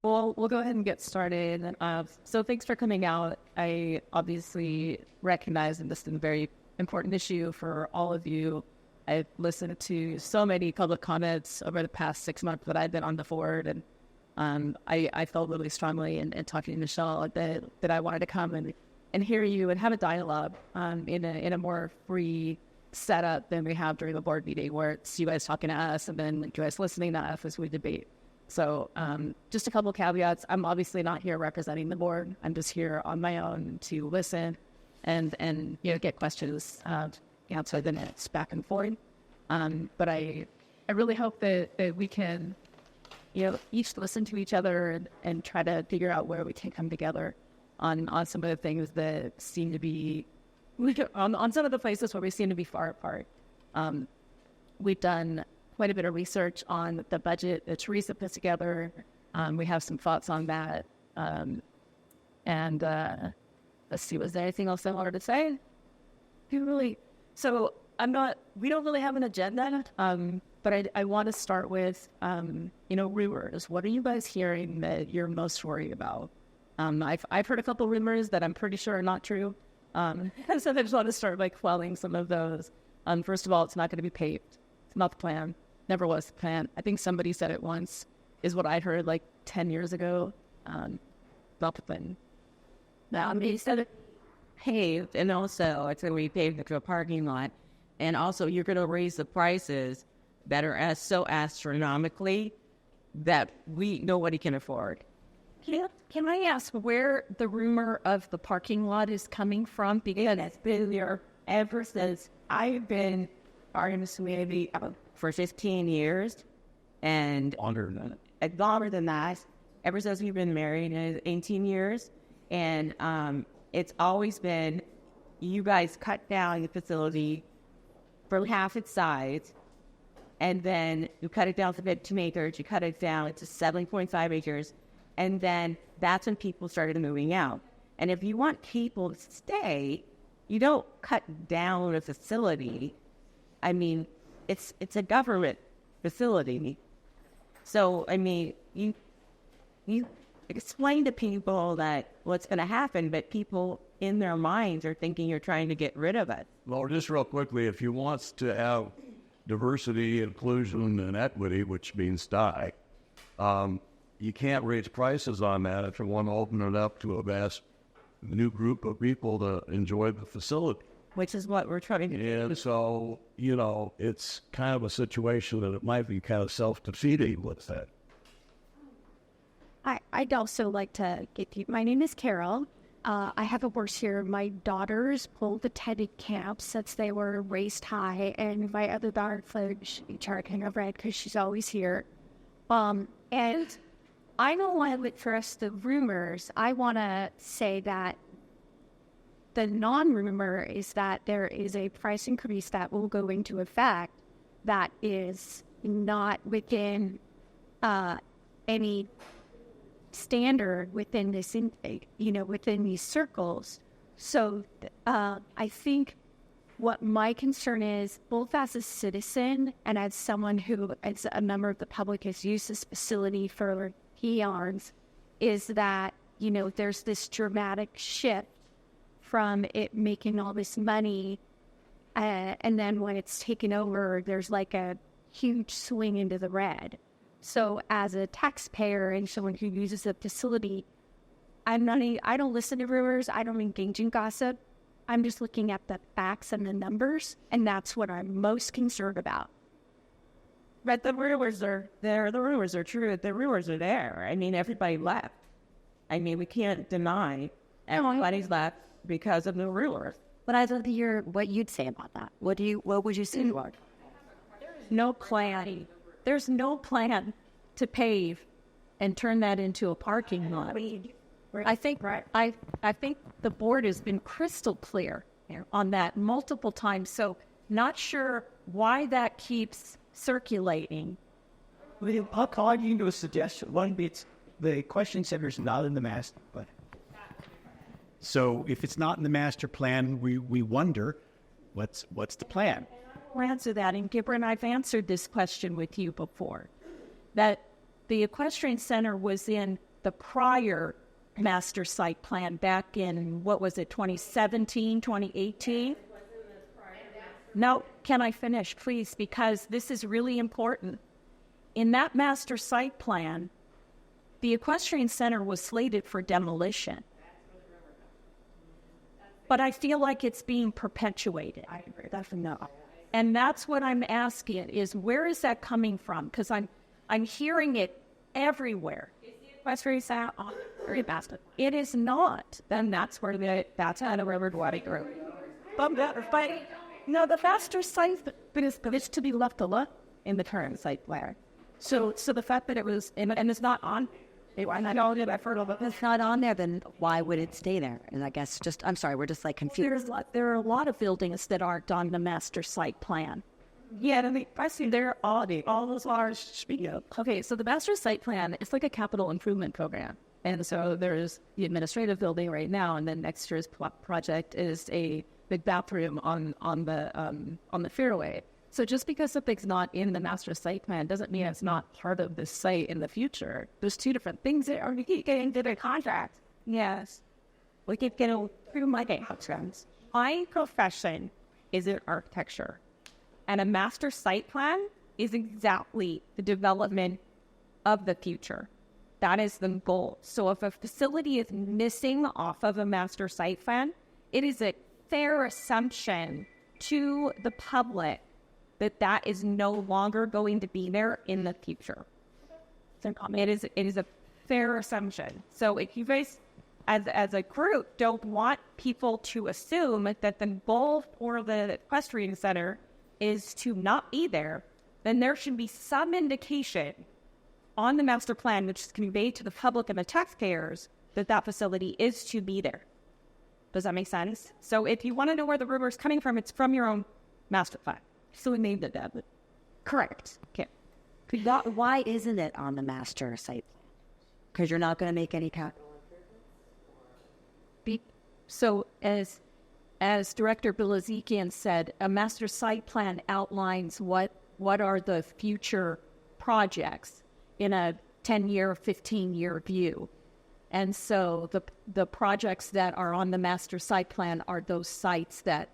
Well, we'll go ahead and get started. So thanks for coming out. I obviously recognize that this is a very important issue for all of you. I've listened to so many public comments over the past 6 months that I've been on the board, and I felt really strongly in talking to Michele that I wanted to come and hear you and have a dialogue in a more free setup than we have during the board meeting, where it's you guys talking to us and then you guys listening to us as we debate. So just a couple of caveats. I'm obviously not here representing the board. I'm just here on my own to listen and get questions answered, then it's back and forth. But I really hope that we can each listen to each other and try to figure out where we can come together on some of the things that seem to be on some of the places where we seem to be far apart. We've done quite a bit of research on the budget that Teresa put together. We have some thoughts on that. And let's see, was there anything else I wanted to say? So we don't really have an agenda, but I want to start with, rumors. What are you guys hearing that you're most worried about? I've heard a couple rumors that I'm pretty sure are not true. So I just want to start by quelling some of those. First of all, it's not going to be paved. It's not the plan. Never was the plan. I think somebody said it once, is what I heard like 10 years ago. Not the plan. Now, he said it paved, and also it's going to be paved into a parking lot. And also, you're going to raise the prices that are so astronomically that nobody can afford. Can I ask where the rumor of the parking lot is coming from? Because it's been there ever since I've been part of this community for 15 years. And longer than that. Ever since we've been married, 18 years. And it's always been, you guys cut down the facility for half its size, and then you cut it down to 15 acres, you cut it down to 7.5 acres, and then that's when people started moving out. And if you want people to stay, you don't cut down a facility. I mean, it's a government facility. So, I mean, you explain to people that what's going to happen, but people in their minds are thinking you're trying to get rid of it. Well, just real quickly, if you want to have diversity, inclusion, and equity, which means die, you can't raise prices on that if you want to open it up to a vast new group of people to enjoy the facility. Which is what we're trying to do. And so, it's kind of a situation that it might be kind of self-defeating with that. I'd also like to get you. My name is Carol. I have a horse here. My daughters both attended camp since they were raised high, and my other daughter, Fledge, charging of red because she's always here. And I don't want to address the rumors. I want to say that the non-rumor is that there is a price increase that will go into effect that is not within any standard within this, within these circles. So I think what my concern is, both as a citizen and as someone who, as a member of the public, has used this facility for eons, is that, there's this dramatic shift from it making all this money, and then when it's taken over, there's like a huge swing into the red. So as a taxpayer and someone who uses the facility, I don't listen to rumors. I don't engage in gossip. I'm just looking at the facts and the numbers, and that's what I'm most concerned about. But the rumors are there. The rumors are true. The rumors are there. I mean, everybody left. I mean, we can't deny everybody's left because of the rumors. But I'd love to hear what you'd say about that. What would you say, Mark? No plan. There's no plan to pave and turn that into a parking lot. I think the board has been crystal clear on that multiple times. So not sure why that keeps circulating. I'll call you to a suggestion. One, it's the Equestrian Center is not in the master plan. So if it's not in the master plan, we wonder what's the plan. I'll answer that. And Gibran, I've answered this question with you before. That the Equestrian Center was in the prior master site plan back in, what was it, 2017, 2018? No, can I finish, please? Because this is really important. In that master site plan, the Equestrian Center was slated for demolition. But I feel like it's being perpetuated. I agree. And that's what I'm asking is, where is that coming from? Because I'm hearing it everywhere. Equestrian Center on very fast. It is not. Then that's how the river Guadi grew. But no, the master site, but it's to be left alone in the current site plan. So the fact that it was, and it's not on, I've heard of it. If it's not on there, then why would it stay there? And I guess I'm sorry, we're just like confused. There are a lot of buildings that aren't on the master site plan. Yeah, I see they're all those large. Speaking of. Okay, so the master site plan is like a capital improvement program. And so there's the administrative building right now, and then next year's project is a big bathroom on the fairway. So just because something's not in the master site plan doesn't mean it's not part of the site in the future. There's two different things there. We keep getting different contracts. Yes. We keep getting through my contracts. My profession is in architecture. And a master site plan is exactly the development of the future. That is the goal. So if a facility is missing off of a master site plan, it is a fair assumption to the public that is no longer going to be there in the future. It is a fair assumption. So if you guys, as a group, don't want people to assume that the goal for the Equestrian Center is to not be there, then there should be some indication on the master plan which is conveyed to the public and the taxpayers that facility is to be there. Does that make sense? So if you want to know where the rumor is coming from, it's from your own master plan. So we named it that. Correct. Okay. Why isn't it on the master site plan? Because you're not going to make any capital improvements? So as Director Bilezikjian said, a master site plan outlines what are the future projects in a 10-year, 15-year view. And so the projects that are on the master site plan are those sites that,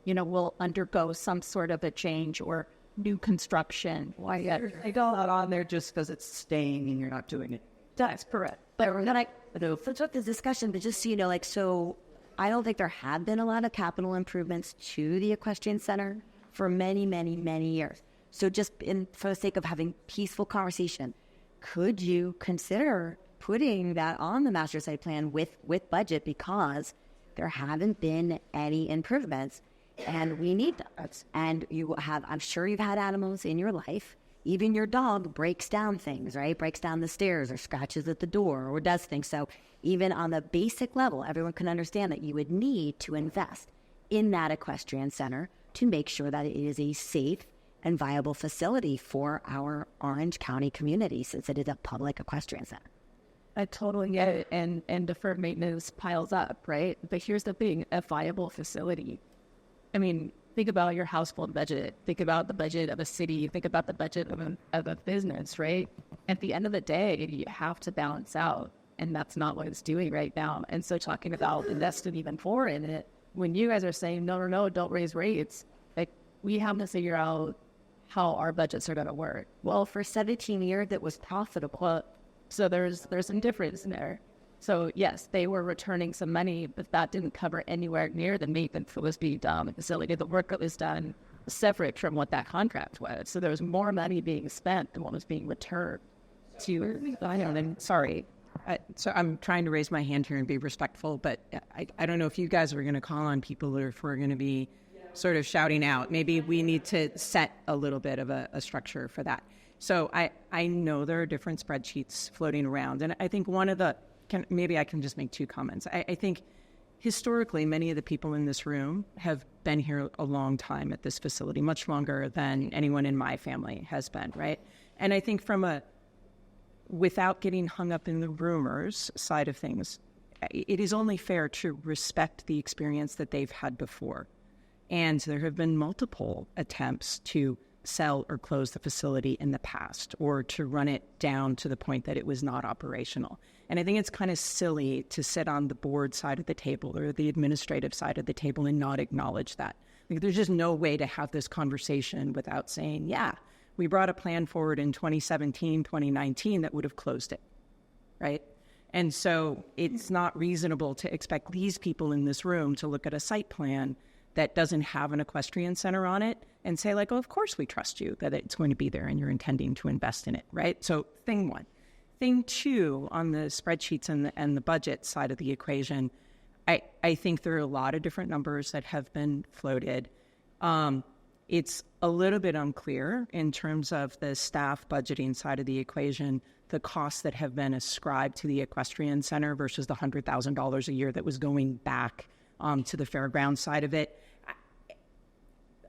will undergo some sort of a change or new construction. Why? They go out on there just because it's staying and you're not doing it. That's correct. But we're going to flip this discussion, but just so you know, so I don't think there have been a lot of capital improvements to the Equestrian Center for many, many, many years. So just for the sake of having peaceful conversation, could you consider putting that on the master site plan with budget, because there haven't been any improvements and we need them. And I'm sure you've had animals in your life. Even your dog breaks down things, right? Breaks down the stairs or scratches at the door or does things. So even on the basic level, everyone can understand that you would need to invest in that Equestrian Center to make sure that it is a safe and viable facility for our Orange County community, since it is a public equestrian center. I totally get it. And deferred maintenance piles up, right? But here's the thing, a viable facility. I mean, think about your household budget. Think about the budget of a city. Think about the budget of a business, right? At the end of the day, you have to balance out. And that's not what it's doing right now. And so talking about investing even more in it, when you guys are saying, no, don't raise rates, like, we have to figure out how our budgets are going to work. Well, for 17 years, it was profitable. So there's some difference in there. So yes, they were returning some money, but that didn't cover anywhere near the maintenance that was being done. The facility, the work that was done, separate from what that contract was. So there was more money being spent than what was being returned to. Sorry. So I'm trying to raise my hand here and be respectful, but I don't know if you guys are going to call on people or if we're going to be sort of shouting out. Maybe we need to set a little bit of a structure for that. So I know there are different spreadsheets floating around, and I think maybe I can just make two comments. I think historically, many of the people in this room have been here a long time at this facility, much longer than anyone in my family has been, right? And I think without getting hung up in the rumors side of things, it is only fair to respect the experience that they've had before. And there have been multiple attempts to sell or close the facility in the past, or to run it down to the point that it was not operational. And I think it's kind of silly to sit on the board side of the table or the administrative side of the table and not acknowledge that. Like, there's just no way to have this conversation without saying, yeah, we brought a plan forward in 2017, 2019 that would have closed it, right? And so it's not reasonable to expect these people in this room to look at a site plan that doesn't have an equestrian center on it and say, like, oh, of course we trust you that it's going to be there and you're intending to invest in it, right? So thing one. Thing two, on the spreadsheets and the budget side of the equation, I think there are a lot of different numbers that have been floated. It's a little bit unclear in terms of the staff budgeting side of the equation, the costs that have been ascribed to the Equestrian Center versus the $100,000 a year that was going back to the Fairgrounds side of it.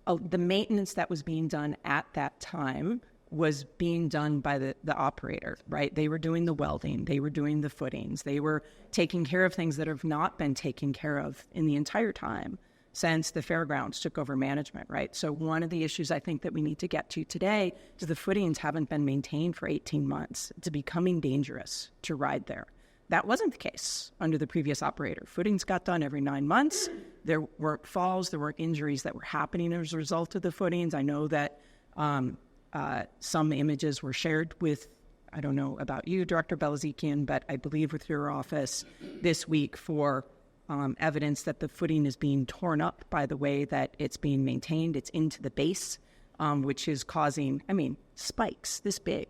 The maintenance that was being done at that time was being done by the operator, right? They were doing the welding, they were doing the footings, they were taking care of things that have not been taken care of in the entire time since the Fairgrounds took over management, right? So one of the issues I think that we need to get to today is the footings haven't been maintained for 18 months. It's becoming dangerous to ride there. That wasn't the case under the previous operator. Footings got done every 9 months. There weren't falls, there weren't injuries that were happening as a result of the footings. I know that some images were shared with, I don't know about you, Director Bilezikjian, but I believe with your office this week for evidence that the footing is being torn up by the way that it's being maintained. It's into the base, which is causing, spikes this big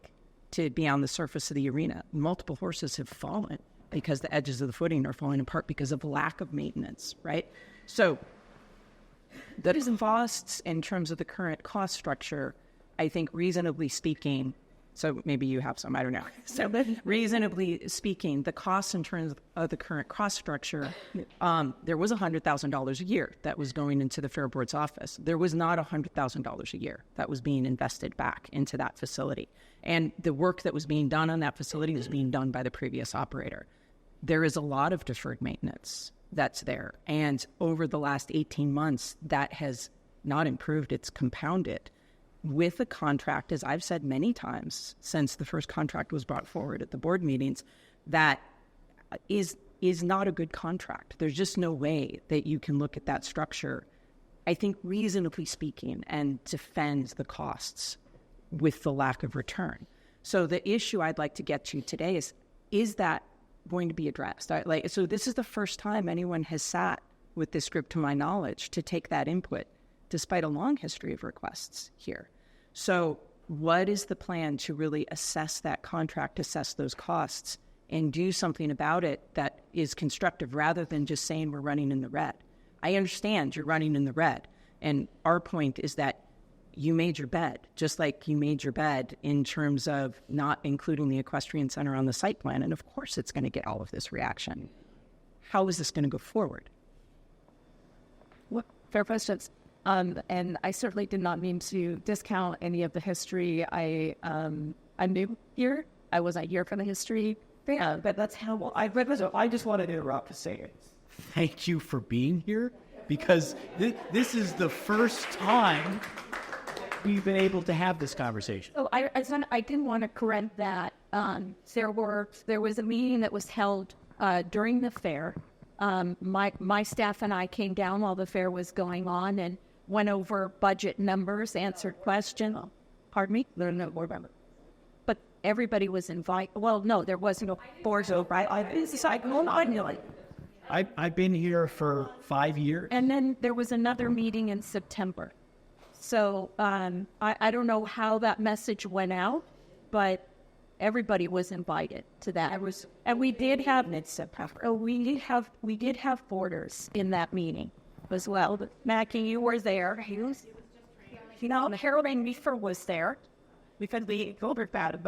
to be on the surface of the arena. Multiple horses have fallen because the edges of the footing are falling apart because of lack of maintenance, right? So that is costs in terms of the current cost structure, I think reasonably speaking, so maybe you have some, I don't know. So reasonably speaking, the costs in terms of the current cost structure, there was $100,000 a year that was going into the Fair Board's office. There was not $100,000 a year that was being invested back into that facility. And the work that was being done on that facility was being done by the previous operator. There is a lot of deferred maintenance that's there. And over the last 18 months, that has not improved, it's compounded with a contract, as I've said many times since the first contract was brought forward at the board meetings, that is not a good contract. There's just no way that you can look at that structure, I think reasonably speaking, and defend the costs with the lack of return. So the issue I'd like to get to today is that going to be addressed? So this is the first time anyone has sat with this group, to my knowledge, to take that input, despite a long history of requests here. So what is the plan to really assess that contract, assess those costs, and do something about it that is constructive rather than just saying we're running in the red? I understand you're running in the red, and our point is that you made your bed, just like you made your bed in terms of not including the Equestrian Center on the site plan, and of course it's going to get all of this reaction. How is this going to go forward? Well, fair questions. And I certainly did not mean to discount any of the history. I'm new here. I wasn't here for the history. But that's how I just wanted to interrupt to say it. Thank you for being here, because this is the first time we've been able to have this conversation. So I didn't want to correct that. There was a meeting that was held during the fair. My staff and I came down while the fair was going on and went over budget numbers, answered questions. Pardon me? There are no board members. But everybody was invited. Well, no, there was no board, right? I've been here for 5 years. And then there was another meeting in September. So I don't know how that message went out, but everybody was invited to that. And we did have we did have boarders in that meeting as well. But Mackie, you were there. Harold and Meefer was there. Because we told her about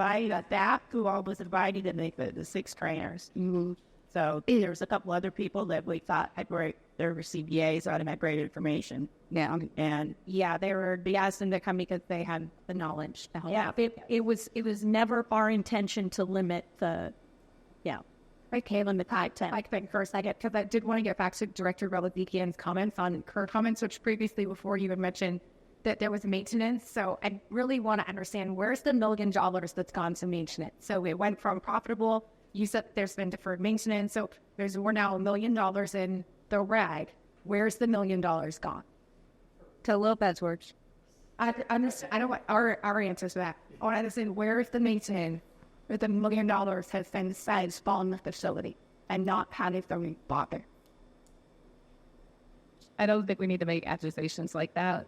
that, who all was invited, and the 6 trainers. Mm-hmm. So there was a couple other people that we thought had great, they were CBAs, so had great information. Yeah. And we asked them to come because they had the knowledge. Yeah. It was never our intention to limit the, I came on the time. I think first because I did want to get back to Director Bilezikjian's comments on her comments, which previously before you had mentioned that there was maintenance. So I really want to understand, where's the $1 million that's gone to maintenance? So it went from profitable. You said there's been deferred maintenance. So we're now $1 million in the red. Where's the $1 million gone? To Lopez works. I don't want our answers to that. I want to understand, where is the maintenance where the $1 million has been spent on the facility and not had it from bother. I don't think we need to make accusations like that.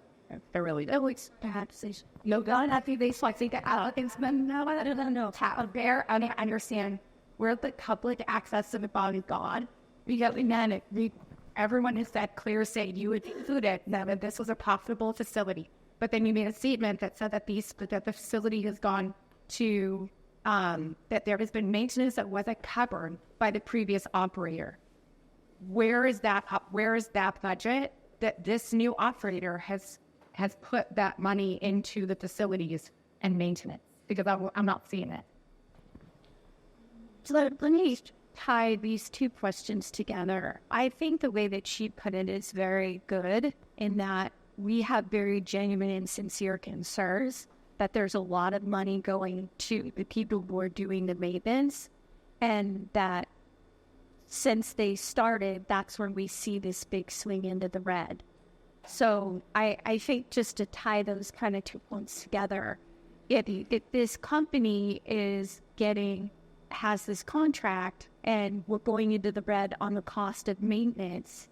I really don't. It's bad decision. No, God, I think they slightly get out. It's been no, I don't know. How there, I understand where the public access to the body gone. Because again, everyone has said clear, say you would include it, that this was a profitable facility. But then you made a statement that said that the facility has gone to that there has been maintenance that wasn't covered by the previous operator. Where is that budget that this new operator has put that money into the facilities and maintenance? Because I'm not seeing it. So let me tie these two questions together. I think the way that she put it is very good in that we have very genuine and sincere concerns that there's a lot of money going to the people who are doing the maintenance, and that since they started, that's when we see this big swing into the red. So I think just to tie those kind of 2 points together, if this company has this contract and we're going into the red on the cost of maintenance,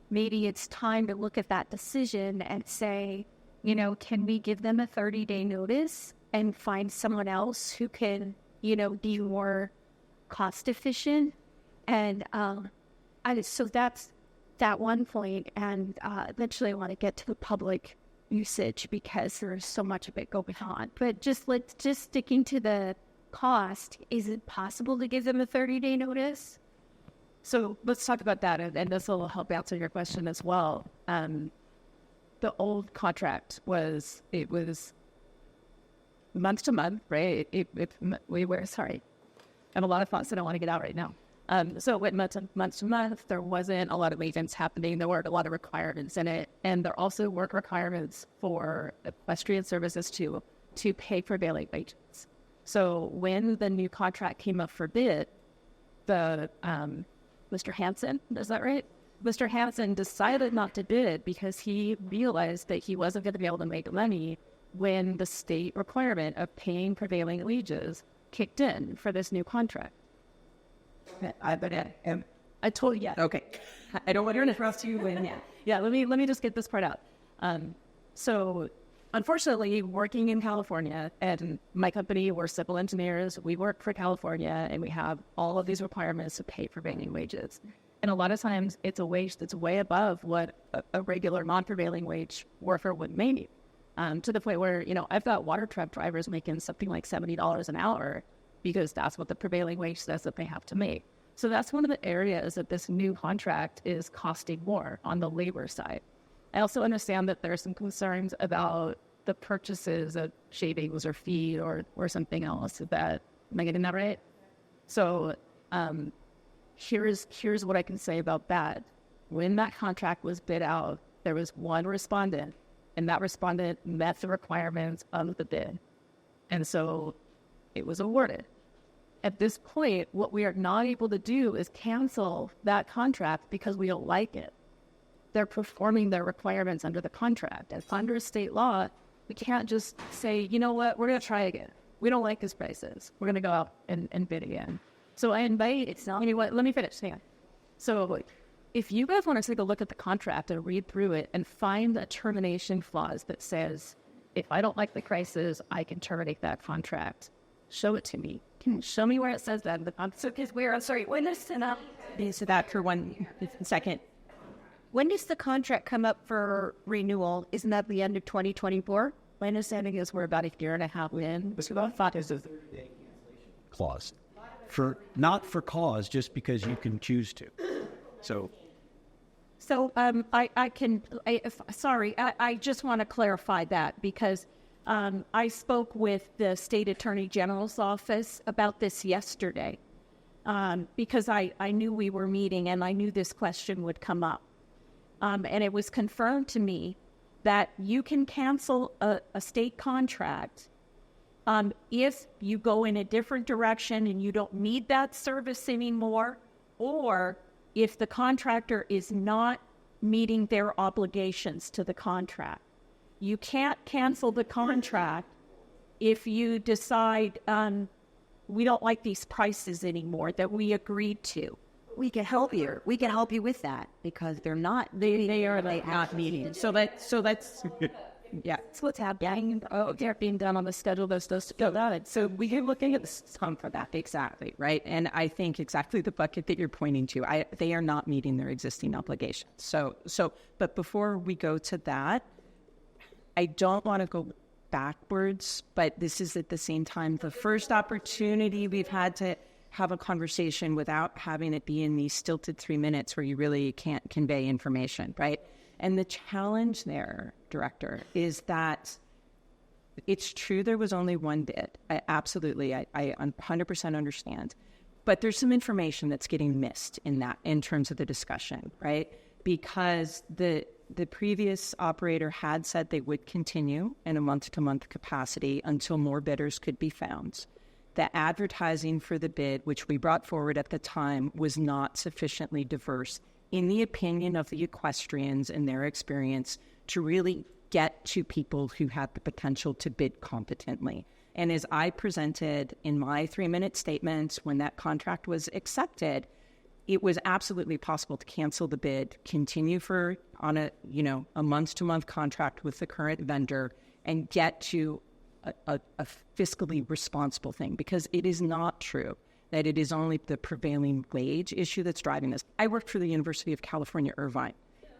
maybe it's time to look at that decision and say, can we give them a 30-day notice and find someone else who can, be more cost efficient? And so that's that one point. And eventually I want to get to the public usage because there's so much of it going on. But just sticking to the cost, is it possible to give them a 30-day notice? So let's talk about that, and this will help answer your question as well. The old contract was month to month, right? We were sorry. I have a lot of thoughts that I want to get out right now. So it went month to month. There wasn't a lot of maintenance happening. There weren't a lot of requirements in it, and there also weren't requirements for equestrian services to pay prevailing wages. So when the new contract came up for bid, the Mr. Hansen, is that right? Mr. Hansen decided not to bid because he realized that he wasn't going to be able to make money when the state requirement of paying prevailing wages kicked in for this new contract. I told you. Okay. I don't want to interrupt you. Yeah, let me just get this part out. So unfortunately, working in California, and my company, we're civil engineers, we work for California, and we have all of these requirements to pay prevailing wages. And a lot of times, it's a wage that's way above what a regular non-prevailing wage worker would make, to the point where, I've got water truck drivers making something like $70 an hour because that's what the prevailing wage says that they have to make. So that's one of the areas that this new contract is costing more on the labor side. I also understand that there are some concerns about the purchases of shavings or feed or something else. Am I getting that right? So here's what I can say about that. When that contract was bid out, there was one respondent, and that respondent met the requirements of the bid. And so it was awarded. At this point, what we are not able to do is cancel that contract because we don't like it. They're performing their requirements under the contract. And under state law, we can't just say, you know what, we're going to try again. We don't like these prices. We're going to go out and bid again. So I invite, let me finish. Hang on. So if you guys want to take a look at the contract and read through it and find a termination clause that says, if I don't like the prices, I can terminate that contract, show it to me. Show me where it says that in the contract. So because when is Answer that for 1 second. When does the contract come up for renewal? Isn't that the end of 2024? My understanding is we're about a year and a half in. But about 5 is a 30-day cancellation clause. Not for cause, just because you can choose to. So I just want to clarify that because I spoke with the state attorney general's office about this yesterday because I knew we were meeting and I knew this question would come up. And it was confirmed to me that you can cancel a state contract if you go in a different direction and you don't need that service anymore, or if the contractor is not meeting their obligations to the contract. You can't cancel the contract if you decide we don't like these prices anymore that we agreed to. We can help you. We can help you with that because they're not. They are not meeting. So that's yeah. That's what's happening. Oh, they're being done on the schedule that's supposed to go down. So we are looking at the sum for that. Exactly, right? And I think exactly the bucket that you're pointing to, they are not meeting their existing obligations. So, but before we go to that, I don't want to go backwards, but this is at the same time the first opportunity we've had to have a conversation without having it be in these stilted 3 minutes where you really can't convey information, right? And the challenge there, Director, is that it's true there was only one bid. I 100% understand. But there's some information that's getting missed in terms of the discussion, right? Because the previous operator had said they would continue in a month-to-month capacity until more bidders could be found. The advertising for the bid, which we brought forward at the time, was not sufficiently diverse, in the opinion of the equestrians and their experience, to really get to people who had the potential to bid competently. And as I presented in my 3-minute statement when that contract was accepted, it was absolutely possible to cancel the bid, continue on a month-to-month contract with the current vendor, and get to a fiscally responsible thing, because it is not true that it is only the prevailing wage issue that's driving this. I worked for the University of California, Irvine.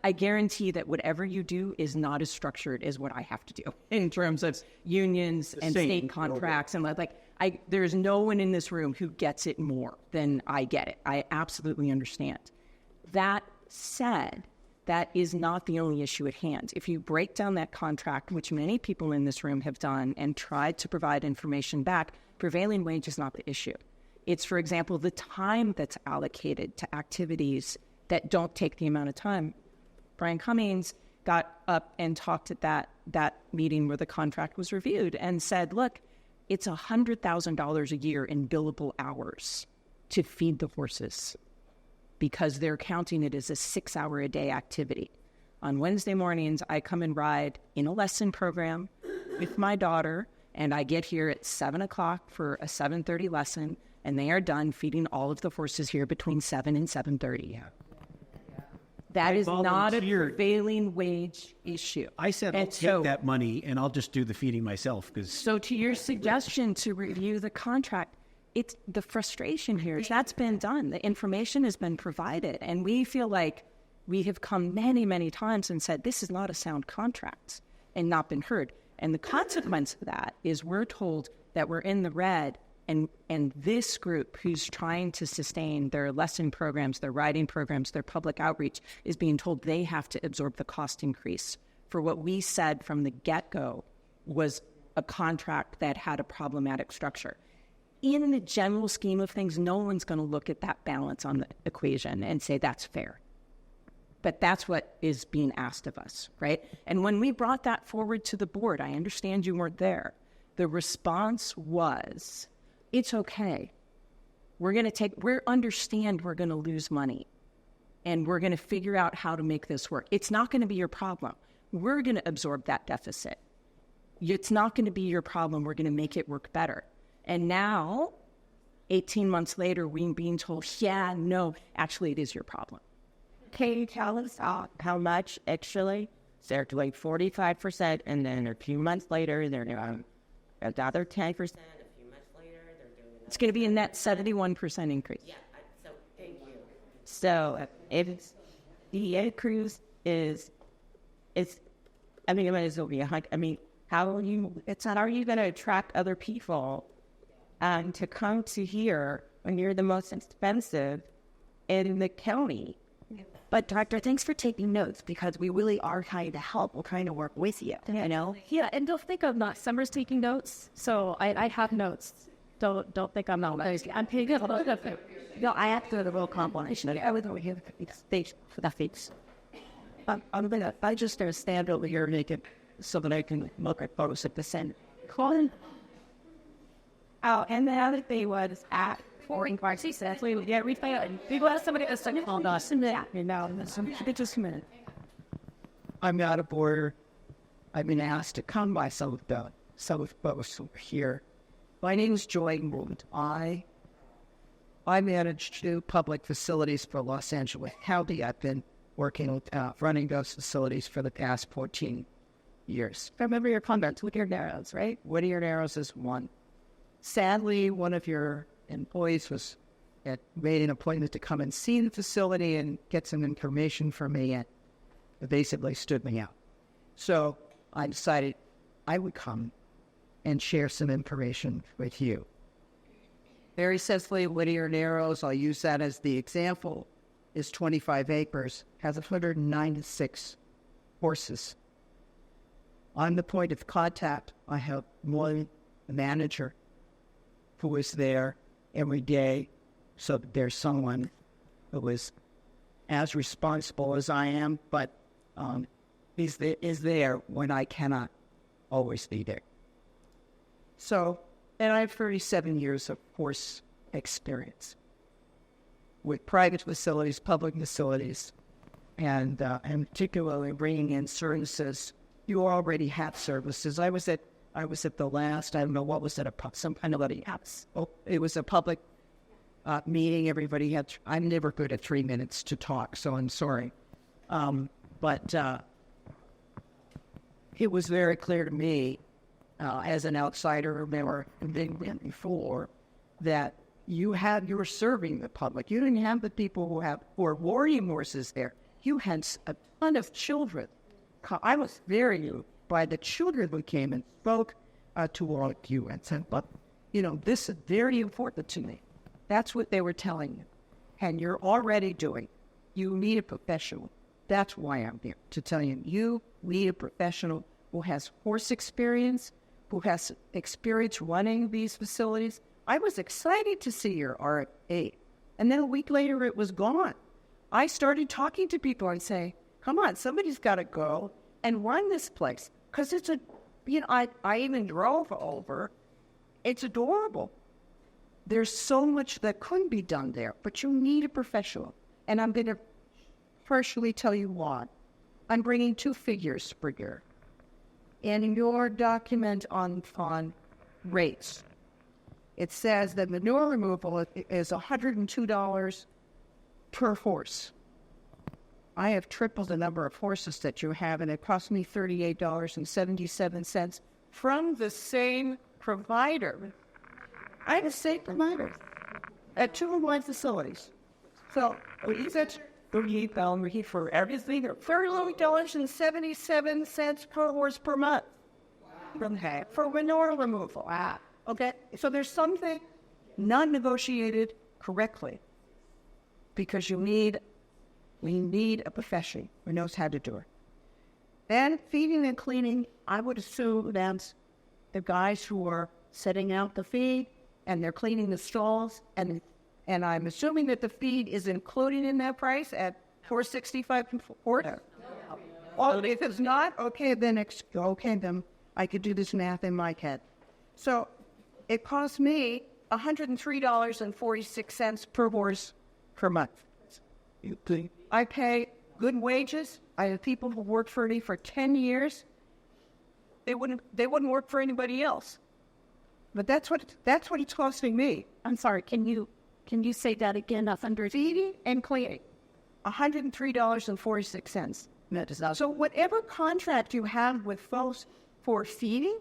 I guarantee that whatever you do is not as structured as what I have to do in terms of unions and state contracts. And there's no one in this room who gets it more than I get it. I absolutely understand. That said, that is not the only issue at hand. If you break down that contract, which many people in this room have done, and tried to provide information back, prevailing wage is not the issue. It's, for example, the time that's allocated to activities that don't take the amount of time. Brian Cummings got up and talked at that meeting where the contract was reviewed and said, look, it's $100,000 a year in billable hours to feed the horses, because they're counting it as a 6-hour-a-day activity. On Wednesday mornings, I come and ride in a lesson program with my daughter, and I get here at 7 o'clock for a 7:30 lesson, and they are done feeding all of the horses here between 7 and 7:30. Yeah. That is not a prevailing wage issue. I said, I'll take that money and I'll just do the feeding myself. So to your suggestion to review the contract, it's the frustration here is that's been done. The information has been provided, and we feel like we have come many, many times and said, this is not a sound contract, and not been heard. And the consequence of that is we're told that we're in the red, and this group who's trying to sustain their lesson programs, their riding programs, their public outreach is being told they have to absorb the cost increase for what we said from the get-go was a contract that had a problematic structure. In the general scheme of things, no one's going to look at that balance on the equation and say that's fair. But that's what is being asked of us, right? And when we brought that forward to the board, I understand you weren't there. The response was, it's okay. We understand we're going to lose money, and we're going to figure out how to make this work. It's not going to be your problem. We're going to absorb that deficit. It's not going to be your problem. We're going to make it work better. And now, 18 months later, we're being told, yeah, no, actually it is your problem. Can you tell us how much actually? They're doing 45%, and then a few months later, they're doing another 10%. A few months later, they're doing... It's going to be a net 71% increase. Yeah, so thank you. So if the increase is I mean, it might as well be how are you going to attract other people to come to here when you're the most expensive in the county? But Director, thanks for taking notes, because we really are trying to help. We're trying to work with you, you know? Yeah, and don't think I'm not. Summer's taking notes, so I have notes. Don't think I'm not. I'm paying a lot of it. No, I have to do the real compilation. I was over here for the face. I just gonna stand over here and make it so that I can look at photos at the center. Colin. Oh, and the other thing was at 4 she said, we failed. People have somebody that's like, hold on, Just a minute. I'm out of order. I've been asked to come by some of folks over here. My name is Joy Mould. I manage two public facilities for Los Angeles County. I've been working running those facilities for the past 14 years. I remember your comments, Whittier Narrows, right? Whittier Narrows is one. Sadly, one of your employees made an appointment to come and see the facility and get some information from me, and basically stood me out. So I decided I would come and share some information with you. Very successfully, Whittier Narrows, I'll use that as the example, is 25 acres, has 196 horses. On the point of contact, I have one manager who is there every day, so there's someone who is as responsible as I am, but is there when I cannot always be there. So, and I have 37 years of horse experience with private facilities, public facilities, and particularly bringing in services. You already have services. I was at the last, I don't know what was it, some kind of it was a public meeting. Everybody had, I'm never good at 3 minutes to talk, so I'm sorry. But it was very clear to me, as an outsider, never been before, that you were serving the public. You didn't have the people who are warrior horses there. You had a ton of children. I was very moved by the children who came and spoke to all of you and said, "But this is very important to me." That's what they were telling you, and you're already doing. You need a professional. That's why I'm here, to tell you, you need a professional who has horse experience, who has experience running these facilities. I was excited to see your RFA, and then a week later it was gone. I started talking to people and saying, come on, somebody's got to go and run this place, because it's I even drove over. It's adorable. There's so much that could be done there, but you need a professional. And I'm going to partially tell you why. I'm bringing two figures for you. And in your document on rates, it says that manure removal is $102 per horse. I have tripled the number of horses that you have, and it cost me $38.77 from the same provider. I have the same provider at two of my facilities. So he said $38 for everything, $38.77 per horse per month. For manure removal. Wow. Okay, so there's something not negotiated correctly, because we need a profession who knows how to do it. Then feeding and cleaning, I would assume that's the guys who are setting out the feed and they're cleaning the stalls, and I'm assuming that the feed is included in that price at $465 per horse. Well, if it's not, then I could do this math in my head. So it costs me $103.46 per horse per month. I pay good wages. I have people who worked for me for 10 years. They wouldn't work for anybody else. But that's what it's costing me. I'm sorry, can you say that again? Feeding and cleaning, $103.46. So whatever contract you have with folks for feeding,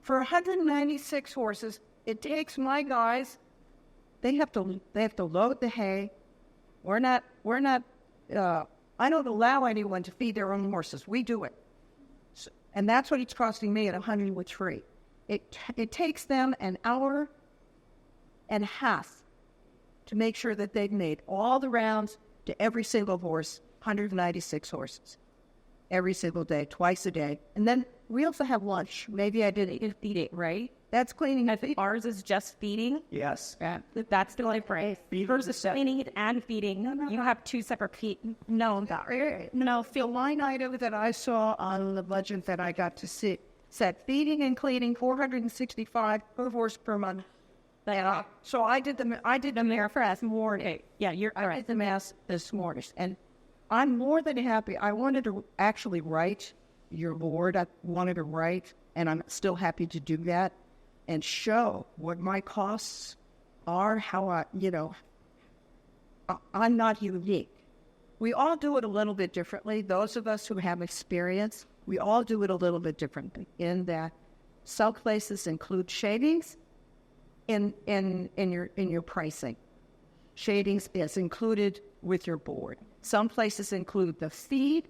for 196 horses, it takes my guys. They have to load the hay. I don't allow anyone to feed their own horses. We do it. So, and that's what it's costing me at $103. It takes them an hour and a half to make sure that they've made all the rounds to every single horse, 196 horses, every single day, twice a day. And then we also have lunch. Maybe I didn't eat it right. That's cleaning. I think ours is just feeding. Yes. Yeah, that's the only price. Yours is cleaning and feeding. You have two separate feet. No, The line item that I saw on the budget that I got to see said feeding and cleaning 465 per horse per month. So I did the math this morning. Yeah, you're I right. did the math this morning, and I'm more than happy. I wanted to actually write your board. I wanted to write, and I'm still happy to do that and show what my costs are. How I'm not unique. We all do it a little bit differently. Those of us who have experience, we all do it a little bit differently. In that, some places include shavings in your pricing. Shadings is included with your board. Some places include the feed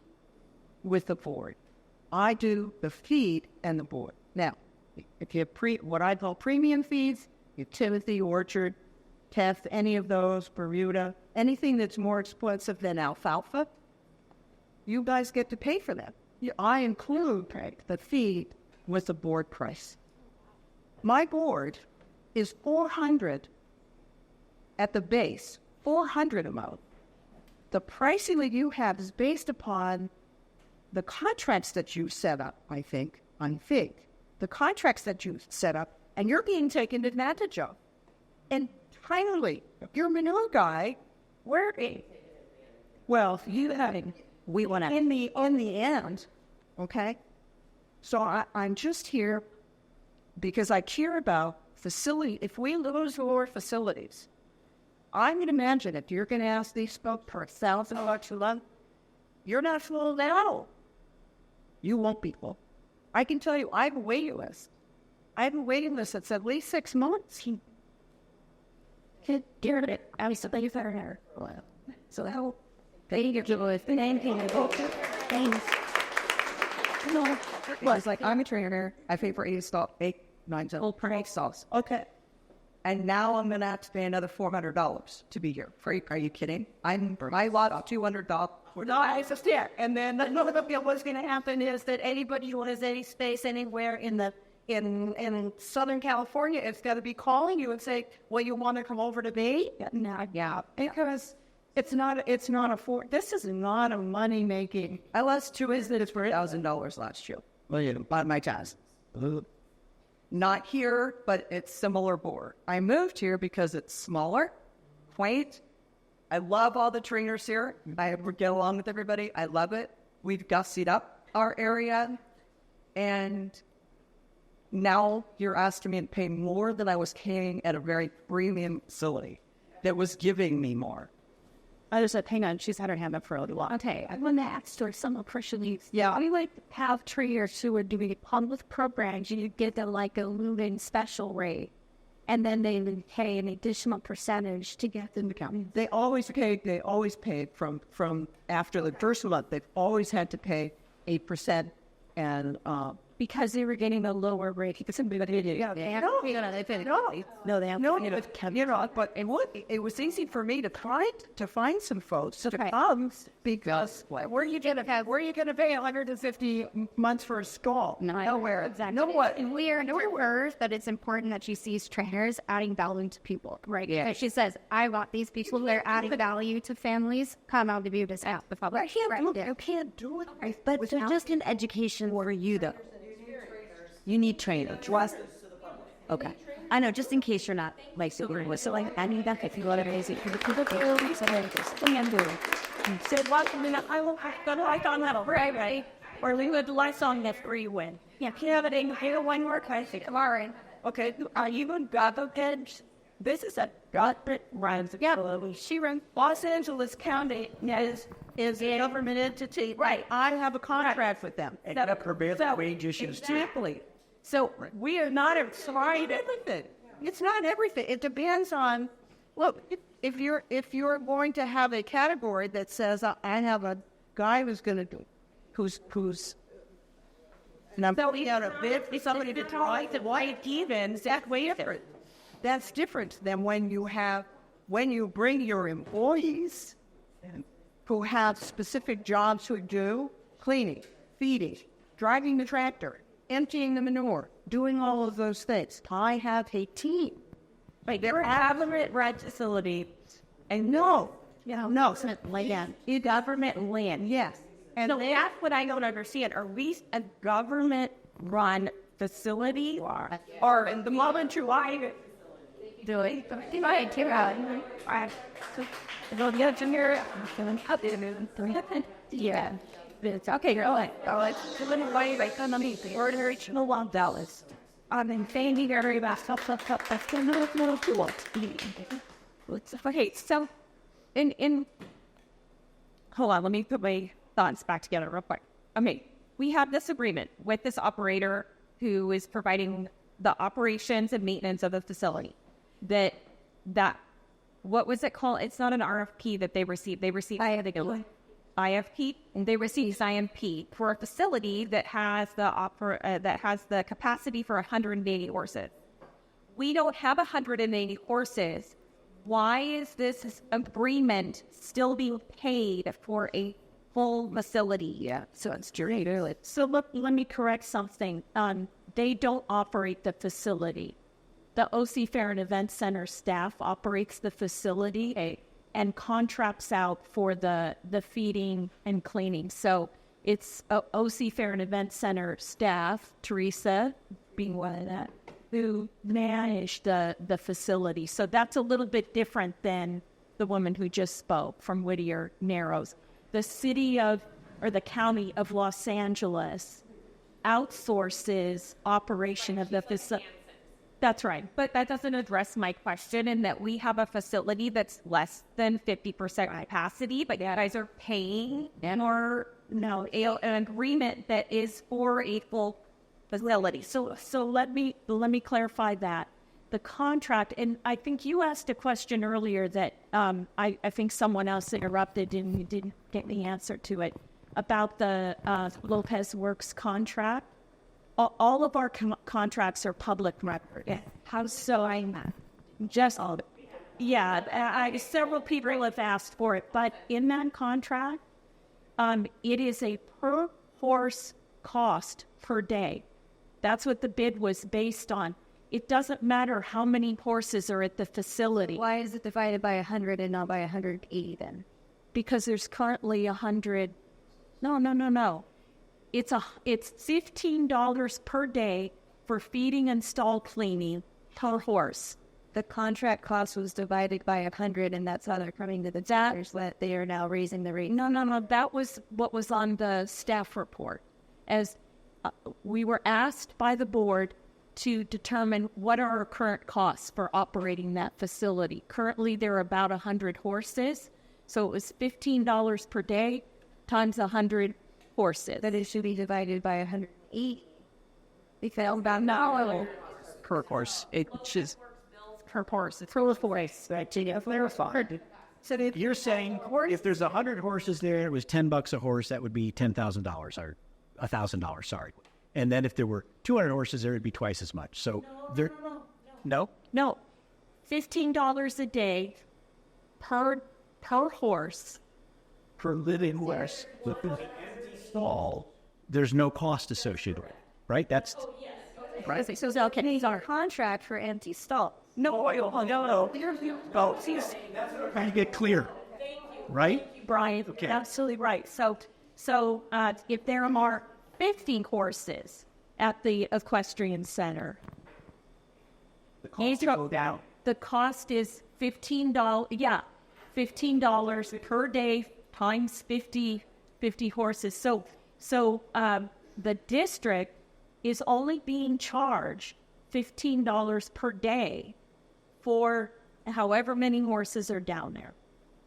with the board. I do the feed and the board. Now, if you have what I call premium feeds, you have Timothy, Orchard, Tef, any of those, Bermuda, anything that's more expensive than alfalfa, you guys get to pay for that. I include the feed with the board price. My board is $400 at the base, $400 a month. The pricing that you have is based upon the contracts that you set up, I think, on FIG. The contracts that you set up, and you're being taken advantage of. And finally, you're a manure guy. Well, you having We want to. in the end, okay? So I'm just here because I care about facility. If we lose more facilities, I can imagine if you're going to ask these folks per $1,000 a month, you're not full out. You won't be full. I can tell you, I have a waiting list. I have a waiting list that's at least 6 months. So how they get to it, anything about things. No, It's like, I'm a trainer. I pay for 9 full price. stalls. Okay. And now I'm going to have to pay another $400 to be here. Are you kidding? My lot of $200. No, I understand. And then what's going to happen is that anybody who has any space anywhere in Southern California is going to be calling you and say, "Well, you want to come over to me?" Yeah, because this is not a money making. I lost $2,000 last year. Well, by my task. Not here, but it's similar board. I moved here because it's smaller, quaint. I love all the trainers here. I get along with everybody. I love it. We've gussied up our area. And now you're asking me to pay more than I was paying at a very premium facility that was giving me more. I just said, hang on, she's had her hand up for a little while. Okay, I want to ask her some questions. Yeah. We like have trainers who are doing public programs. You get them like a moving special rate, and then they pay an additional percentage to get them to come. They always paid from after the first month. They've always had to pay 8%, and Because they were getting a lower rate. But it was easy for me to find some folks to come because where are you gonna pay 150 months for a stall? Nowhere, exactly. Nowhere. And we are aware that it's important that she sees trainers adding value to people, right? Yeah. She says, "I want these people who are adding value to families come out to view this out." The public, You can't do it. But so just an education for you, though. You need trainers. Okay. I know, just in case you're not like super. So like, I need that if you go to basic for the people. said, "What? I will like on that right? Or we would like on that free win." Yeah, here one more question. Tomorrow. Okay. Are you in Gothenburg? This is a government runs. Yeah, she runs Los Angeles County is a government entity. Right. I have a contract with them. And that prevents wage issues too. Exactly. So we are not tried everything. It's not everything. It depends on. Look, if you're going to have a category that says I have a guy who's and I'm putting out a bid for somebody to try the white evens, that's way different. That's different than when you bring your employees who have specific jobs who do cleaning, feeding, driving the tractor, emptying the manure, doing all of those things. I have a team. Right, there are government-run facilities, and No, land. Government land. yes. And so that's what I don't understand. Are we a government-run facility, or in the moment you are doing? Yeah. Okay, you're like, ordinary $1. I'm saying very about okay, so in hold on, let me put my thoughts back together real quick. Okay, we have this agreement with this operator who is providing the operations and maintenance of the facility. That what was it called? It's not an RFP that they received. They received IFP, and they received IMP for a facility that has the capacity for 180 horses. We don't have 180 horses. Why is this agreement still being paid for a full facility? Yeah, so it's true. So let me correct something. They don't operate the facility. The OC Fair and Event Center staff operates the facility and contracts out for the feeding and cleaning. So it's OC Fair and Event Center staff, Teresa being one of that, who manage the facility. So that's a little bit different than the woman who just spoke from Whittier Narrows. The the county of Los Angeles outsources operation of the facility. That's right. But that doesn't address my question in that we have a facility that's less than 50% capacity, but you guys are paying or an agreement that is for a full facility. So let me clarify that. The contract, and I think you asked a question earlier that I think someone else interrupted and you didn't get the answer to it about the Lopez Works contract. All of our contracts are public record. Yeah. How so? I'm just all. Yeah, several people have asked for it, but in that contract, it is a per horse cost per day. That's what the bid was based on. It doesn't matter how many horses are at the facility. Why is it divided by 100 and not by 180 then? Because there's currently 100. No. It's $15 per day for feeding and stall cleaning per horse. The contract cost was divided by 100, and that's how they're coming to the doctors that they are now raising the rate. No. That was what was on the staff report. As we were asked by the board to determine what are our current costs for operating that facility. Currently, there are about 100 horses, so it was $15 per day times 100 horses. That it should be divided by 180. Because about no Per horse. It's just per horse. It's per horse. so you're saying if there's 100 horses there, it was $10 a horse, that would be $10,000 or $1,000. Sorry. And then if there were 200 horses there, it'd be twice as much. So no. $15 a day per horse. Per living horse. Stall. There's no cost associated with it, right? That's right. So it's our contract for empty stall. No. Trying to get clear, right? Brian, okay. Absolutely right. So if there are 15 horses at the Equestrian Center, the cost go down. The cost is $15. Yeah, $15 per day times 50 horses. So the district is only being charged $15 per day for however many horses are down there.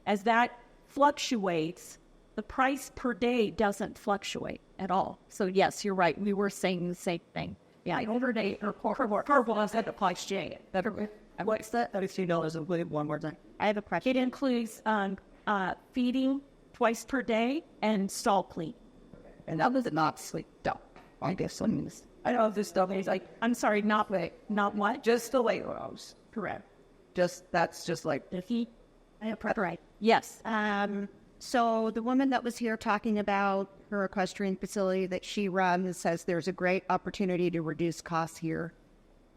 As that fluctuates, the price per day doesn't fluctuate at all. So yes, you're right. We were saying the same thing. Yeah, over day or per was at the price J. What's that? $32 one more time. I have a question. It includes feeding twice per day and stall clean. And that was not sleep. No, I guess I know this stuff is like, I'm sorry, not what? just the late rows. Correct. That's just like the feet. I have right. Yes. So the woman that was here talking about her equestrian facility that she runs says there's a great opportunity to reduce costs here.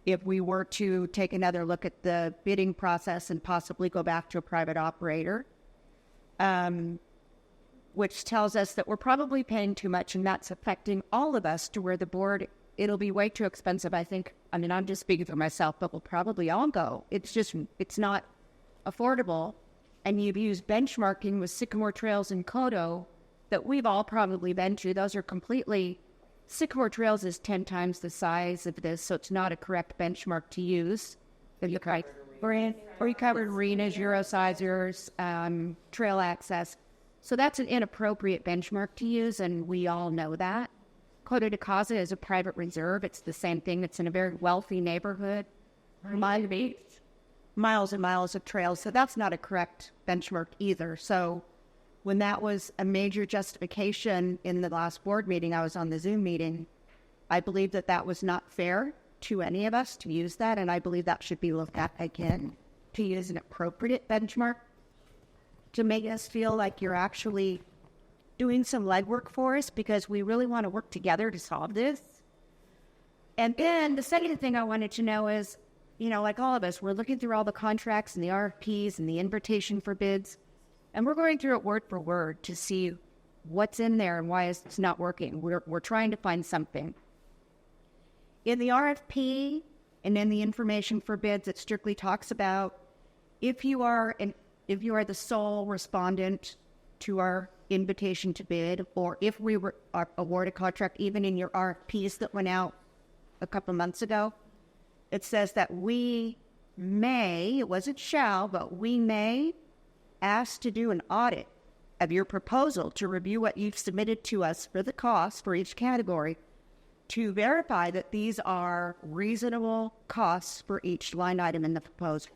If we were to take another look at the bidding process and possibly go back to a private operator, which tells us that we're probably paying too much, and that's affecting all of us to where the board, it'll be way too expensive, I think. I mean, I'm just speaking for myself, but we'll probably all go. It's not affordable. And you've used benchmarking with Sycamore Trails and Kodo that we've all probably been to. Those are completely, Sycamore Trails is 10 times the size of this, so it's not a correct benchmark to use. Or you covered arenas, Eurosizers, trail access. So that's an inappropriate benchmark to use, and we all know that. Coto de Casa is a private reserve. It's the same thing. It's in a very wealthy neighborhood. Miles and miles of trails. So that's not a correct benchmark either. So when that was a major justification in the last board meeting, I was on the Zoom meeting, I believe that that was not fair to any of us to use that, and I believe that should be looked at again to use an appropriate benchmark to make us feel like you're actually doing some legwork for us, because we really want to work together to solve this. And then the second thing I wanted to know is, you know, like all of us, we're looking through all the contracts and the RFPs and the invitation for bids, and we're going through it word for word to see what's in there and why it's not working. We're trying to find something. In the RFP and in the information for bids, it strictly talks about if you are the sole respondent to our invitation to bid, or if we were awarded a contract, even in your RFPs that went out a couple months ago, it says that we may, it wasn't shall, but we may ask to do an audit of your proposal to review what you've submitted to us for the cost for each category to verify that these are reasonable costs for each line item in the proposal.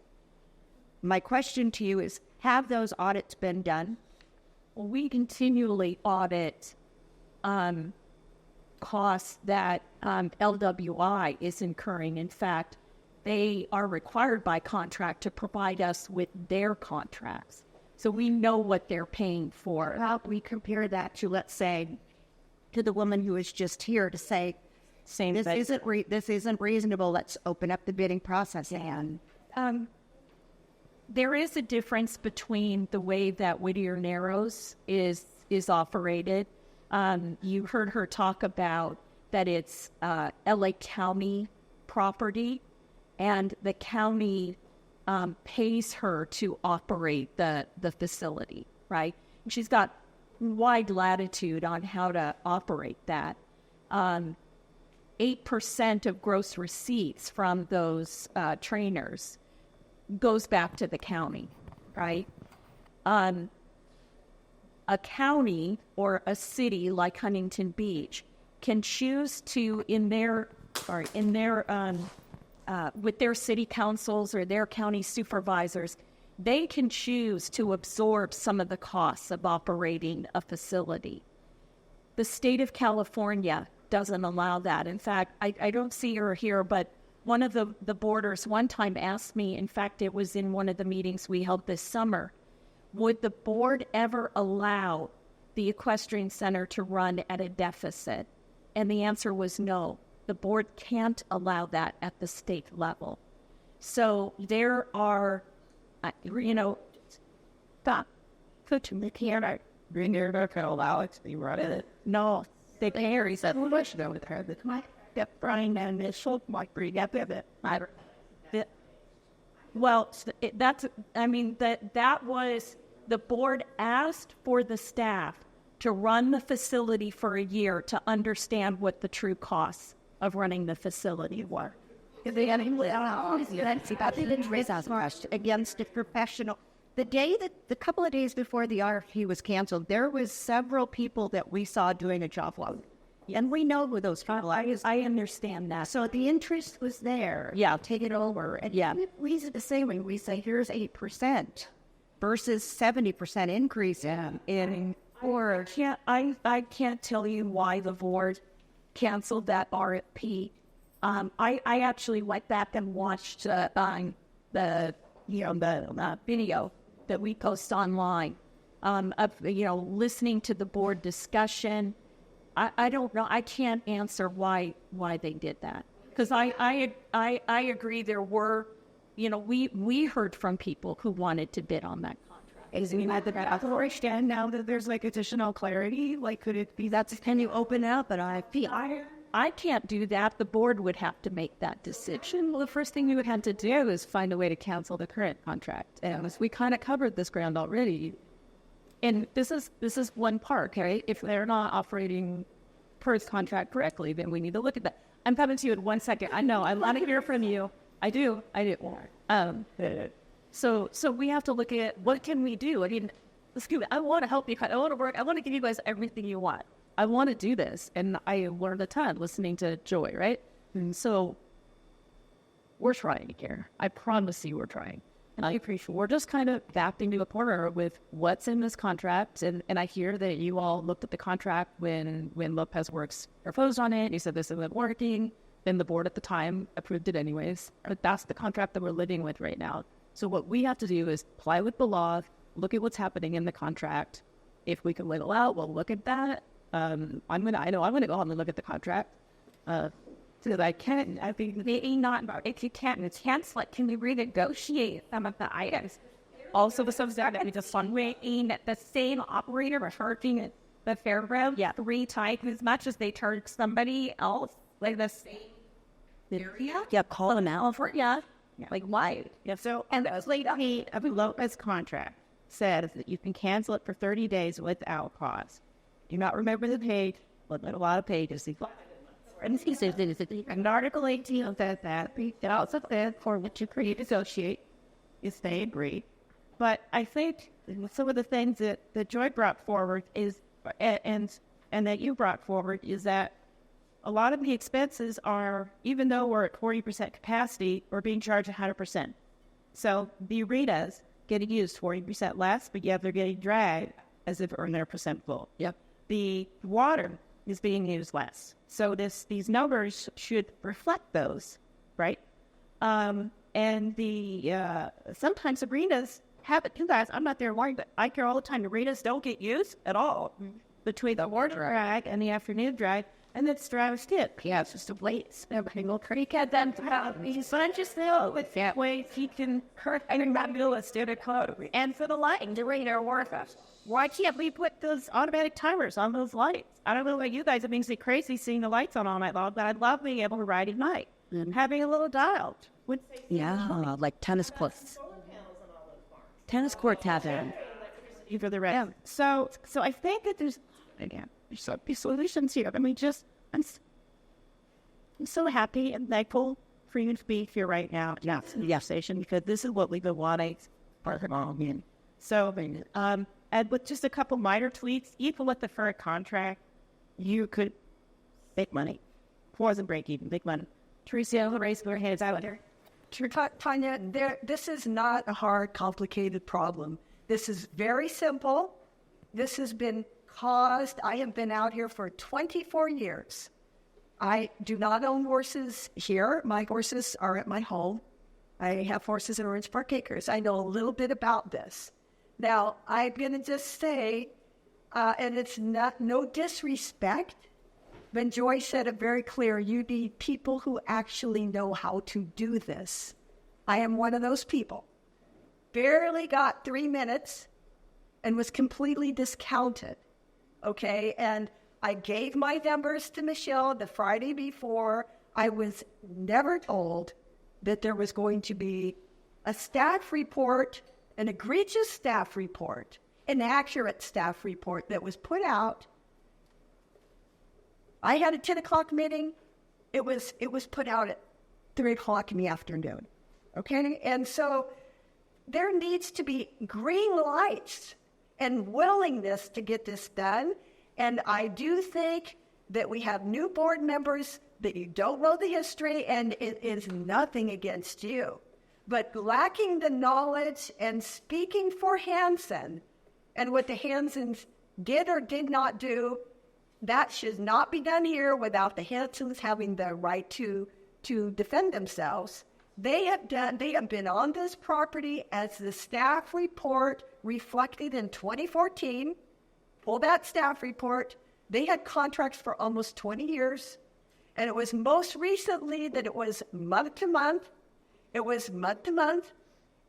My question to you is, have those audits been done? Well, we continually audit costs that LWI is incurring. In fact, they are required by contract to provide us with their contracts. So we know what they're paying for. How do we compare that to, let's say, to the woman who is just here to say, this isn't reasonable, let's open up the bidding process again? There is a difference between the way that Whittier Narrows is operated. You heard her talk about that it's LA County property, and the county pays her to operate the facility, right? And she's got wide latitude on how to operate that. 8% of gross receipts from those trainers goes back to the county, right? A county or a city like Huntington Beach can choose to, with their city councils or their county supervisors, they can choose to absorb some of the costs of operating a facility. The state of California doesn't allow that. In fact, I don't see her here, but one of the boarders one time asked me, in fact, it was in one of the meetings we held this summer, would the board ever allow the Equestrian Center to run at a deficit? And the answer was no. The board can't allow that at the state level. So there are, allow it to be run in it. No, they carry that. Well, that was, the board asked for the staff to run the facility for a year to understand what the true costs of running the facility were. Against a professional. The couple of days before the RFP was canceled, there was several people that we saw doing a job well. And we know who those people are. I understand that. So the interest was there. Yeah. Take it over. And we use it the same way. We say, here's 8% versus 70% increase in or I can't tell you why the board canceled that RFP. I actually went back and watched the video that we post online of listening to the board discussion. I don't know. I can't answer why they did that. Because I agree there were, we heard from people who wanted to bid on that contract. Isn't that the Equestrian now that there's like additional clarity? Like, could it be Can you open up an IP? I can't do that. The board would have to make that decision. Well, the first thing we would have to do is find a way to cancel the current contract. And we kind of covered this ground already. And this is one part, right? If they're not operating per contract correctly, then we need to look at that. I'm coming to you in 1 second. I know. I want to hear from you. I do. So we have to look at what can we do. I mean, I want to help you. I want to work. I want to give you guys everything you want. I want to do this. And I learned a ton listening to Joy, right? And so we're trying here. I promise you we're trying. And I appreciate we're just kind of backed into a corner with what's in this contract. And I hear that you all looked at the contract when Lopez Works proposed on it. You said this isn't working. Then the board at the time approved it anyways. But that's the contract that we're living with right now. So what we have to do is apply with the law, look at what's happening in the contract. If we can wiggle out, we'll look at that. I'm gonna go on and look at the contract. So that I can, I think maybe not, if you can't cancel it, can we renegotiate some of the items? Also, the subject that we just fundraising the same operator for charging at the fairground 3 times as much as they charge somebody else, like the same area. Yeah, call them out. Like why? So, and the late Lopez contract says that you can cancel it for 30 days without cause. Do not remember the page, but a lot of pages. And Article 18 says that it also says for which you create associate is they agree. But I think some of the things that Joy brought forward is, and that you brought forward, is that a lot of the expenses are, even though we're at 40% capacity, we're being charged 100%. So the arenas getting used 40% less, but yet they're getting dragged as if they're percent full. Yep. The water is being used less. So these numbers should reflect those, right? And the sometimes arenas have it too, guys. I'm not there worrying, but I hear all the time arenas don't get used at all between the morning drag and the afternoon drag, and then it's dry as tip. Yeah, it's just a waste. Everybody will creek at them. He's not just there with that way he can hurt and and for the lighting, the arena work us. Why can't we put those automatic timers on those lights? I don't know about you guys. It makes me crazy seeing the lights on all night long, but I love being able to ride at night and having a little dial. Yeah, like tennis courts. Tennis courts have it. For the rest. Yeah. So I think that there's some solutions here. I mean, I'm so happy and thankful for you to be here right now. Yes, station, because this is what we've been wanting for a long time. So, and with just a couple minor tweaks, even with the current contract, you could make money. Wasn't break even, big money. Teresa, raise your hands out there. Tanya, this is not a hard, complicated problem. This is very simple. This has been caused. I have been out here for 24 years. I do not own horses here. My horses are at my home. I have horses in Orange Park Acres. I know a little bit about this. Now, I'm going to just say, and it's no disrespect, but Joy said it very clear, you need people who actually know how to do this. I am one of those people. Barely got 3 minutes and was completely discounted, okay? And I gave my numbers to Michele the Friday before. I was never told that there was going to be a staff report, an egregious staff report, an accurate staff report that was put out. I had a 10 o'clock meeting. It was put out at 3 o'clock in the afternoon, okay? And so there needs to be green lights and willingness to get this done. And I do think that we have new board members that you don't know the history, and it is nothing against you. But lacking the knowledge and speaking for Hansen and what the Hansens did or did not do, that should not be done here without the Hansens having the right to defend themselves. They have been on this property as the staff report reflected in 2014. Pull that staff report. They had contracts for almost 20 years. And it was most recently that it was month to month. It was month to month.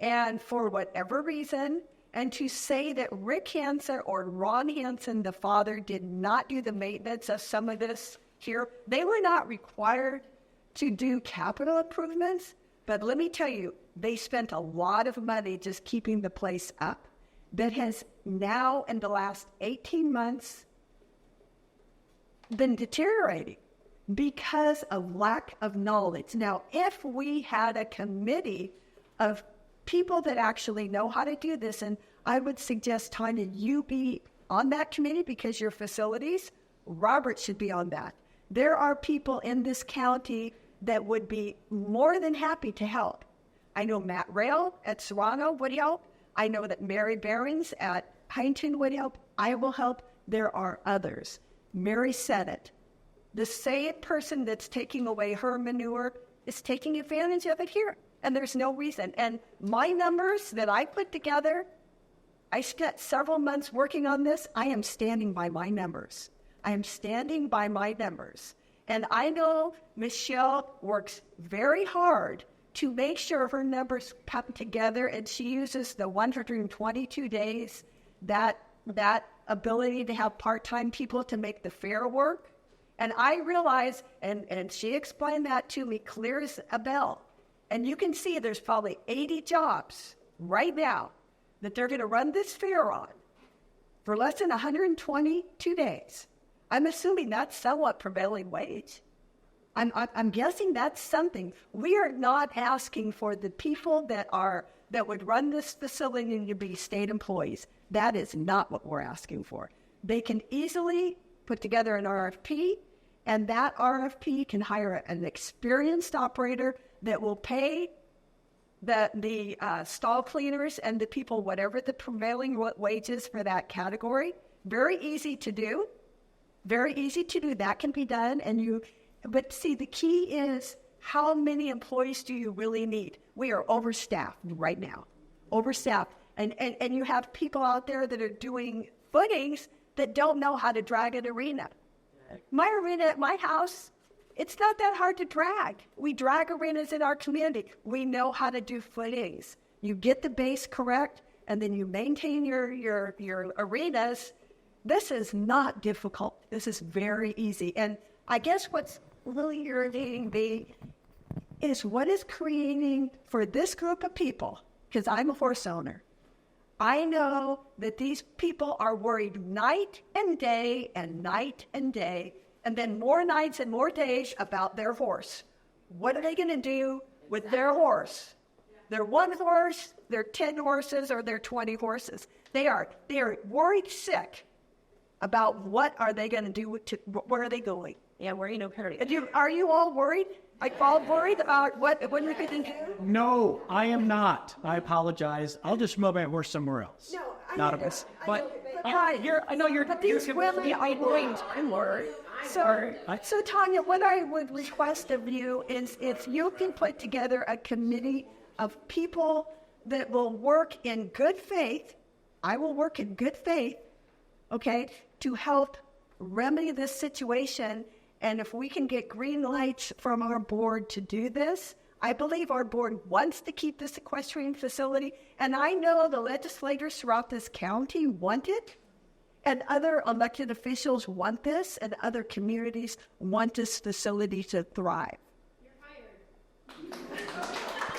And for whatever reason, and to say that Rick Hansen or Ron Hansen, the father, did not do the maintenance of some of this here, they were not required to do capital improvements. But let me tell you, they spent a lot of money just keeping the place up that has now, in the last 18 months, been deteriorating because of lack of knowledge. Now, if we had a committee of people that actually know how to do this, and I would suggest, Tanya, you be on that committee because your facilities, Robert should be on that. There are people in this county that would be more than happy to help. I know Matt Rail at Serrano would help. I know that Mary Behrens at Pynton would help. I will help. There are others. Mary said it. The same person that's taking away her manure is taking advantage of it here. And there's no reason. And my numbers that I put together, I spent several months working on this. I am standing by my numbers. I am standing by my numbers. And I know Michele works very hard to make sure her numbers come together, and she uses the 122 days, that ability to have part-time people to make the fair work. And I realize, and she explained that to me clear as a bell. And you can see there's probably 80 jobs right now that they're going to run this fair on for less than 122 days. I'm assuming that's somewhat prevailing wage. I'm guessing that's something. We are not asking for the people that would run this facility to be state employees. That is not what we're asking for. They can easily put together an RFP, and that RFP can hire an experienced operator that will pay the stall cleaners and the people whatever the prevailing wages for that category. Very easy to do. Very easy to do. That can be done. But see, the key is, how many employees do you really need? We are overstaffed right now. Overstaffed. And you have people out there that are doing footings that don't know how to drag an arena. My arena at my house, it's not that hard to drag. We drag arenas in our community. We know how to do footings. You get the base correct, and then you maintain your arenas. This is not difficult. This is very easy. And I guess what's really irritating me is what is creating for this group of people, because I'm a horse owner. I know that these people are worried night and day and night and day, and then more nights and more days about their horse. What are they going to do with their horse? Their one horse, their 10 horses, or their 20 horses. They are worried sick about what are they going to do, where are they going? Yeah, where you Are you all worried? Are you all worried about what you're going to do? No, I am not. I apologize. I'll just mow my horse somewhere else. No, not a bus. But I know you're. But these women are going to work. So Tanya, what I would request of you is if you can put together a committee of people that will work in good faith. I will work in good faith, okay, to help remedy this situation. And if we can get green lights from our board to do this, I believe our board wants to keep this equestrian facility. And I know the legislators throughout this county want it. And other elected officials want this. And other communities want this facility to thrive. You're hired.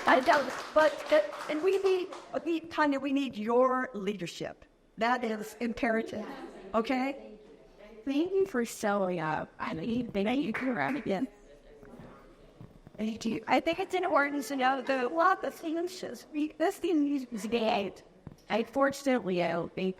I don't. And we need your leadership. That is imperative. Okay? Thank you for showing up. Thank you for having me. Thank you. I think it's important to know that a lot of things this thing needs to be made. Unfortunately, I don't think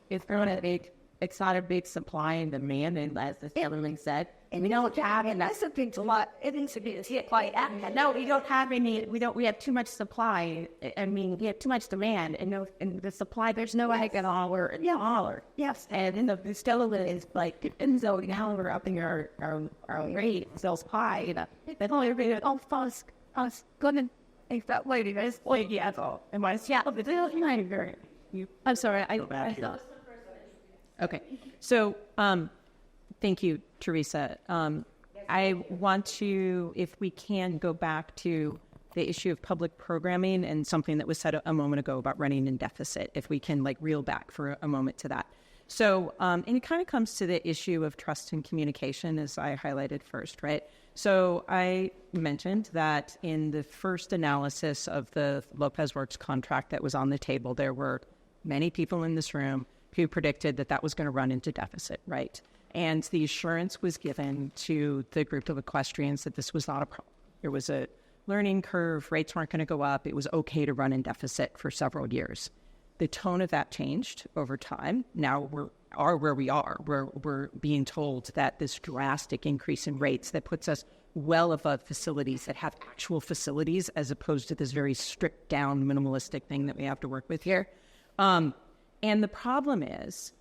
it's going to be, it's not a big supply and demand, and as the gentleman said, and we don't have enough. A lot. It needs to be a supply. No, we don't have any. We have too much supply. I mean, we have too much demand, and the supply. There's no way to holler. Yes. And the still is like, and so now we're upping our rate, sales pie. You know, but everybody, fast, go ahead. Take that lady, guys. Yeah, that's all. And my I'm sorry. I thought. Okay, so Thank you, Teresa. I want to, if we can, go back to the issue of public programming and something that was said a moment ago about running in deficit, if we can reel back for a moment to that. So, and it kind of comes to the issue of trust and communication, as I highlighted first, right? So I mentioned that in the first analysis of the Lopez Works contract that was on the table, there were many people in this room who predicted that that was going to run into deficit, right? And the assurance was given to the group of equestrians that this was not a problem. There was a learning curve, rates weren't going to go up, it was okay to run in deficit for several years. The tone of that changed over time. Now we're where we are. We're being told that this drastic increase in rates that puts us well above facilities that have actual facilities as opposed to this very strict down minimalistic thing that we have to work with here. And the problem is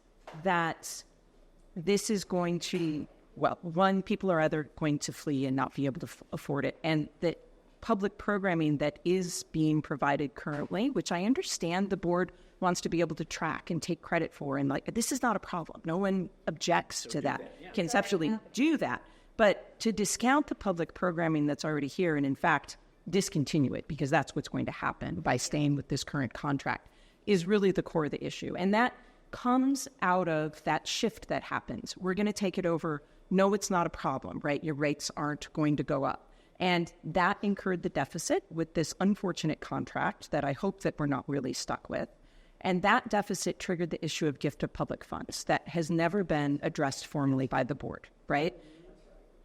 that this is going to, well, one, people are either going to flee and not be able to afford it. And the public programming that is being provided currently, which I understand the board wants to be able to track and take credit for. And this is not a problem. No one objects to that. Conceptually do that. But to discount the public programming that's already here and in fact discontinue it, because that's what's going to happen by staying with this current contract, is really the core of the issue. And that comes out of that shift that happens. We're going to take it over. No, it's not a problem, right? Your rates aren't going to go up. And that incurred the deficit with this unfortunate contract that I hope that we're not really stuck with. And that deficit triggered the issue of gift of public funds that has never been addressed formally by the board, right?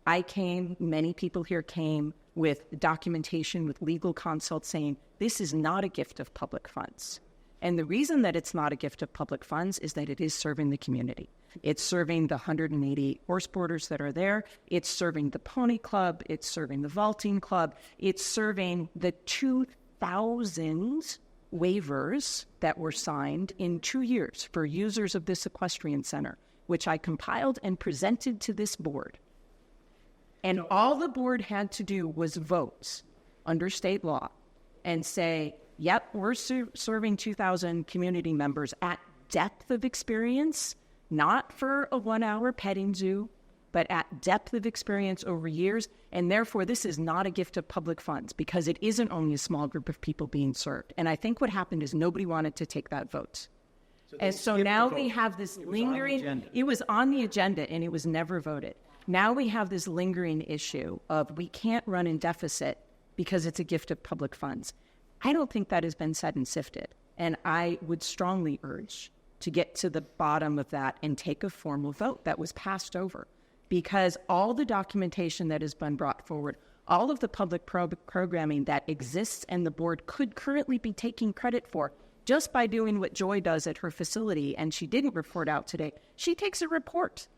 Many people here came with documentation, with legal consult saying, this is not a gift of public funds. And the reason that it's not a gift of public funds is that it is serving the community. It's serving the 180 horse boarders that are there. It's serving the pony club. It's serving the vaulting club. It's serving the 2,000 waivers that were signed in 2 years for users of this equestrian center, which I compiled and presented to this board. And all the board had to do was vote under state law and say, yep, we're serving 2,000 community members at depth of experience, not for a 1-hour petting zoo, but at depth of experience over years. And therefore, this is not a gift of public funds because it isn't only a small group of people being served. And I think what happened is nobody wanted to take that vote. And so now we have this lingering, it was on the agenda and it was never voted. Now we have this lingering issue of we can't run in deficit because it's a gift of public funds. I don't think that has been said and sifted. And I would strongly urge to get to the bottom of that and take a formal vote that was passed over. Because all the documentation that has been brought forward, all of the public programming that exists and the board could currently be taking credit for, just by doing what Joy does at her facility, and she didn't report out today, she takes a report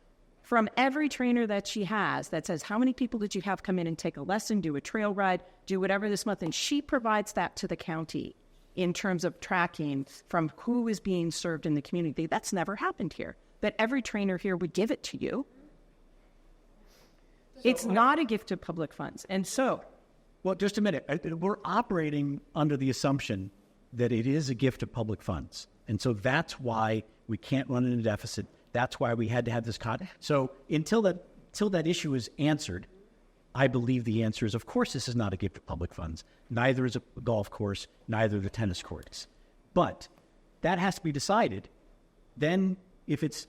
from every trainer that she has that says, how many people did you have come in and take a lesson, do a trail ride, do whatever this month, and she provides that to the county in terms of tracking from who is being served in the community. That's never happened here, but every trainer here would give it to you. It's not a gift of public funds. And so... Well, just a minute. We're operating under the assumption that it is a gift of public funds. And so that's why we can't run in a deficit. That's why we had to have this So until that issue is answered, I believe the answer is, of course, this is not a gift of public funds. Neither is a golf course, neither are the tennis courts. But that has to be decided. Then if it's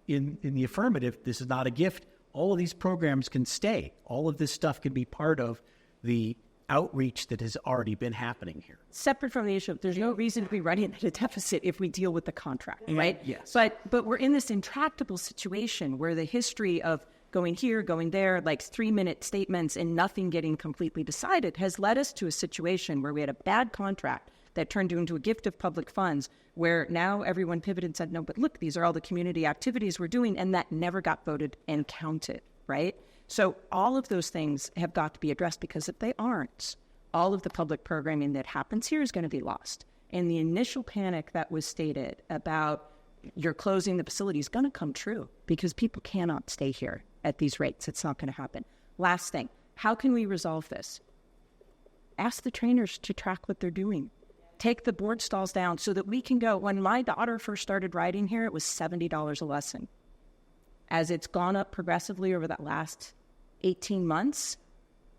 in the affirmative, this is not a gift, all of these programs can stay. All of this stuff can be part of the outreach that has already been happening here. Separate from the issue, there's no reason to be running at a deficit if we deal with the contract, right? Yes. But we're in this intractable situation where the history of going here, going there, 3-minute statements and nothing getting completely decided has led us to a situation where we had a bad contract that turned into a gift of public funds, where now everyone pivoted and said, no, but look, these are all the community activities we're doing, and that never got voted and counted, right? So all of those things have got to be addressed, because if they aren't, all of the public programming that happens here is going to be lost. And the initial panic that was stated about you're closing the facility is going to come true, because people cannot stay here at these rates. It's not going to happen. Last thing, how can we resolve this? Ask the trainers to track what they're doing. Take the board stalls down so that we can go. When my daughter first started riding here, it was $70 a lesson. As it's gone up progressively over that last 18 months,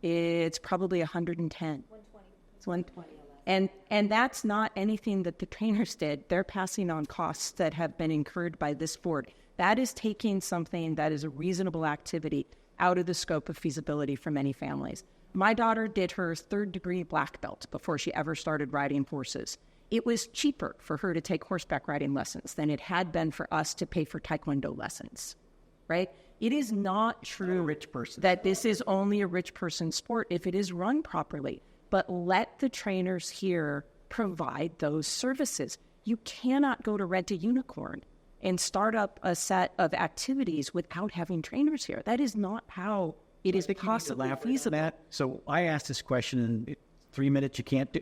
it's probably 110. 120. It's 120. And that's not anything that the trainers did. They're passing on costs that have been incurred by this board. That is taking something that is a reasonable activity out of the scope of feasibility for many families. My daughter did her 3rd degree black belt before she ever started riding horses. It was cheaper for her to take horseback riding lessons than it had been for us to pay for taekwondo lessons, right? It is not true rich person. that this is only a rich person's sport if it is run properly. But let the trainers here provide those services. You cannot go to Rent a Unicorn and start up a set of activities without having trainers here. That is not how it is possibly feasible. So I asked this question in 3 minutes. You can't do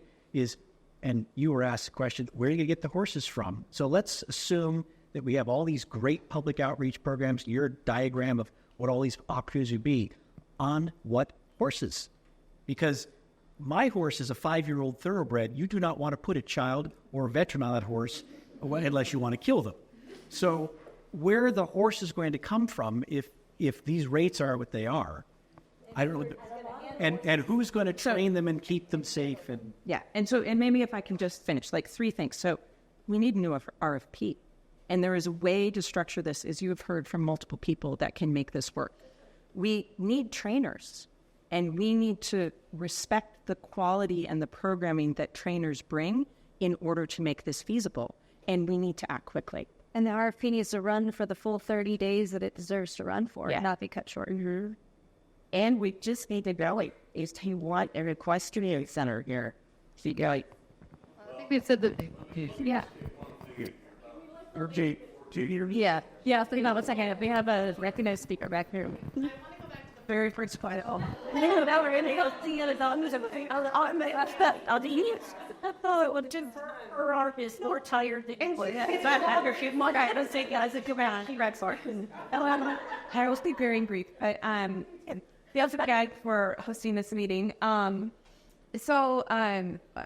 and you were asked the question, where are you going to get the horses from? So let's assume that we have all these great public outreach programs, your diagram of what all these opportunities would be. On what horses? Because my horse is a 5-year-old thoroughbred. You do not want to put a child or a veteran on that horse unless you want to kill them. So where are the horses going to come from if these rates are what they are? I don't know. And who's going to train them and keep them safe? And maybe if I can just finish, like 3 things. So we need a new RFP. And there is a way to structure this, as you have heard from multiple people, that can make this work. We need trainers, and we need to respect the quality and the programming that trainers bring in order to make this feasible. And we need to act quickly. And the RFP needs to run for the full 30 days that it deserves to run for, and not be cut short. Mm-hmm. And we just need to go, is to want an equestrian center here. See, I think we said that, yeah. Yeah, so 1 second. We have a recognized speaker back here. Very first quiet. Oh, now we're going to go see it. I'll do it. Oh, it would just her arm is more tired than anybody. I don't say guys, come on. I will speak very brief. The other guy for hosting this meeting. So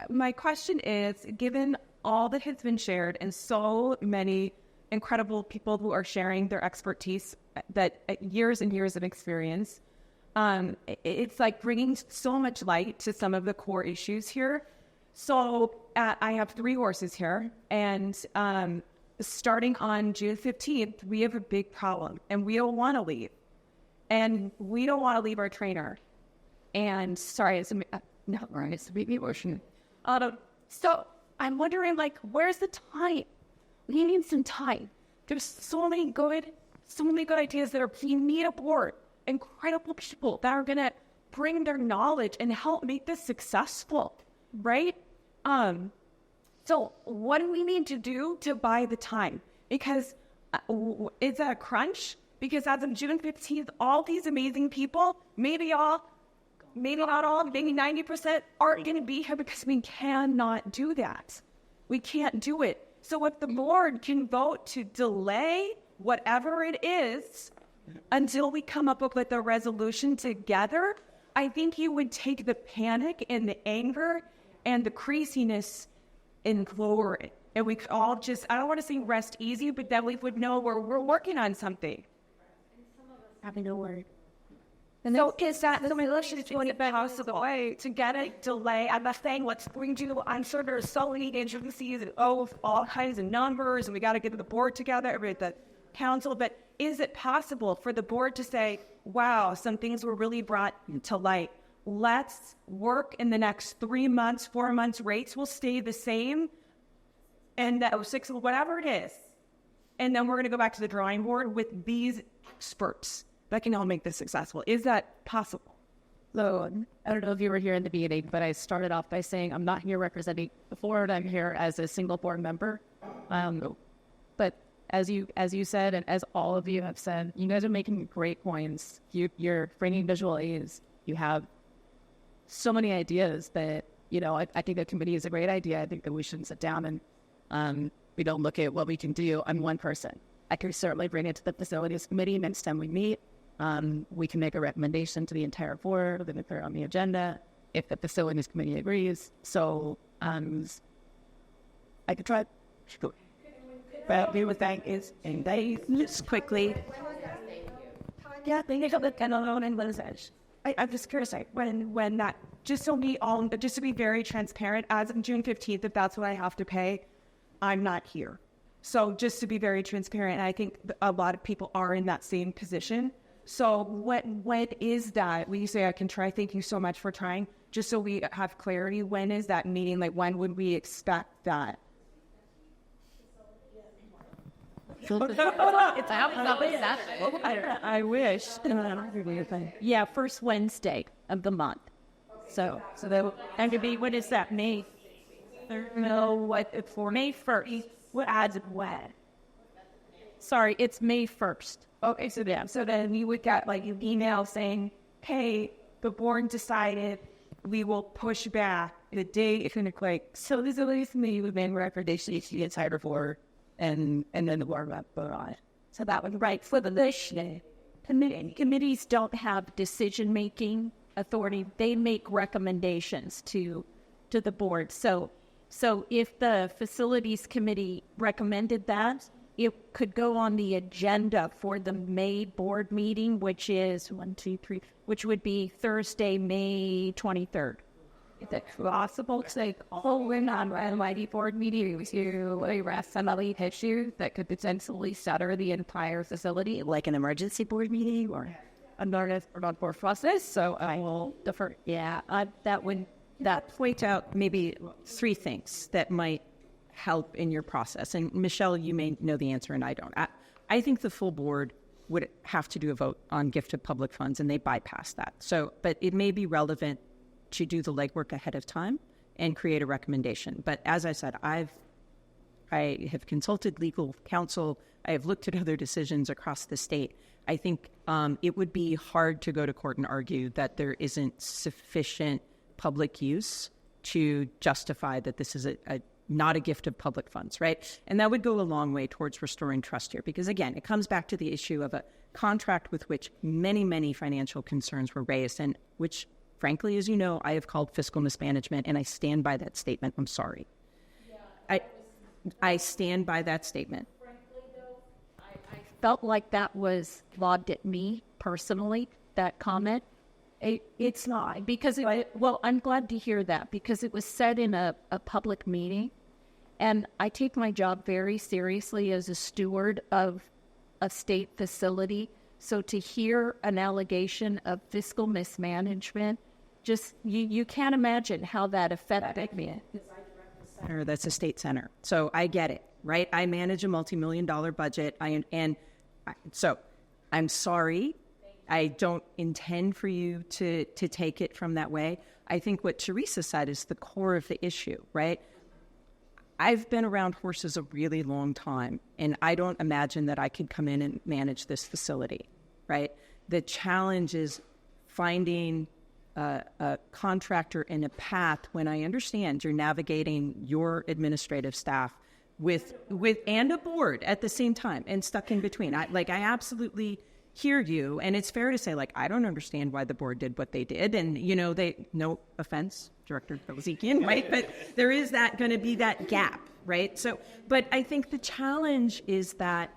my question is, given all that has been shared and so many incredible people who are sharing their expertise, that years and years of experience, it's like bringing so much light to some of the core issues here. So I have 3 horses here, and starting on June 15th, we have a big problem, and we don't want to leave. And we don't want to leave our trainer. And sorry, it's a big emotion. So I'm wondering, like, where's the time? We need some time. There's so many good ideas that are. We need a board, incredible people that are gonna bring their knowledge and help make this successful, right? So what do we need to do to buy the time? Because it's a crunch. Because as of June 15th, all these amazing people, maybe not all, maybe 90% aren't going to be here because we cannot do that. We can't do it. So if the board can vote to delay whatever it is until we come up with a resolution together, I think you would take the panic and the anger and the craziness and lower it. And we could all just, I don't want to say rest easy, but then we would know we're working on something. Having a word. So is that the solution to it possible to get a delay? I'm not saying let's bring you. I'm sure there's so many intricacies and all kinds of numbers, and we got to get the board together with the council. But is it possible for the board to say, "Wow, some things were really brought to light. Let's work in the next 3 months, 4 months. Rates will stay the same, and 6, whatever it is, and then we're going to go back to the drawing board with these experts that can all make this successful." Is that possible? So I don't know if you were here in the beginning, but I started off by saying I'm not here representing the board. I'm here as a single board member. But as you said, and as all of you have said, you guys are making great points. You're bringing visual aids. You have so many ideas that, I think the committee is a great idea. I think that we should sit down and we don't look at what we can do. I'm one person. I can certainly bring it to the facilities committee next time we meet. We can make a recommendation to the entire board, then put it on the agenda if the facilities committee agrees. So I could try. But we would think is in days. Just quickly. yeah, they need to look at alone and Bilezikjian. I'm just curious, like, when that, just to be very transparent, as of June 15th, if that's what I have to pay, I'm not here. So just to be very transparent, I think a lot of people are in that same position. So when is that? When you say I can try, thank you so much for trying. Just so we have clarity, when is that meeting? Like, when would we expect that? I wish. Yeah, first Wednesday of the month. So that and to be, what is that, May? No, what for May 1st? What adds when? Sorry, it's May 1st. Okay, so then you would get like an email saying, "Hey, the board decided we will push back the date." Like, so this at least me would make recommendations to the entire board, and then the board would vote on it. So that would right for the list. Committees don't have decision-making authority. They make recommendations to the board. So if the facilities committee recommended that, it could go on the agenda for the May board meeting, which is which would be Thursday, May 23rd. Is it possible to say, we're not an mighty board meeting to address some of the issues that could potentially shatter the entire facility? Like an emergency board meeting or a non-board process, so I will defer. Yeah, that point out maybe 3 things that might help in your process. And Michele, you may know the answer and I don't. I think the full board would have to do a vote on gift of public funds, and they bypass that. So, but it may be relevant to do the legwork ahead of time and create a recommendation. But as I said, I have consulted legal counsel. I have looked at other decisions across the state. I think it would be hard to go to court and argue that there isn't sufficient public use to justify that this is not a gift of public funds, right? And that would go a long way towards restoring trust here, because again, it comes back to the issue of a contract with which many, many financial concerns were raised, and which, frankly, as you know, I have called fiscal mismanagement, and I stand by that statement. I'm sorry. I stand by that statement. Frankly, though, I felt like that was lobbed at me personally, that comment. It's not, because, I'm glad to hear that, because it was said in a public meeting, and I take my job very seriously as a steward of a state facility. So to hear an allegation of fiscal mismanagement, just, you can't imagine how that affected me. That's a state center. So I get it, right? I manage a multi-million-dollar budget. So I'm sorry. I don't intend for you to take it from that way. I think what Teresa said is the core of the issue, right? I've been around horses a really long time, and I don't imagine that I could come in and manage this facility, right? The challenge is finding a contractor in a path when I understand you're navigating your administrative staff with and a board at the same time and stuck in between. I absolutely hear you, and it's fair to say, I don't understand why the board did what they did, and no offense, Director Bilezikjian, right? But there is going to be that gap, right? So, but I think the challenge is that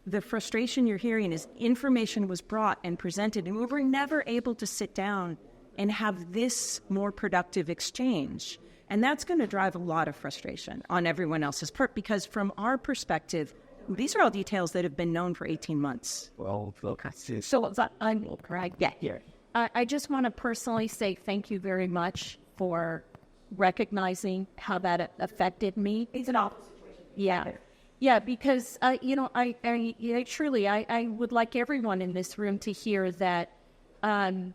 the frustration you're hearing is information was brought and presented, and we were never able to sit down and have this more productive exchange, and that's going to drive a lot of frustration on everyone else's part, because from our perspective, these are all details that have been known for 18 months. Well, so I'm correct. Yeah, here. I just want to personally say thank you very much for recognizing how that affected me. It's an awful situation. Yeah, because I truly would like everyone in this room to hear that. I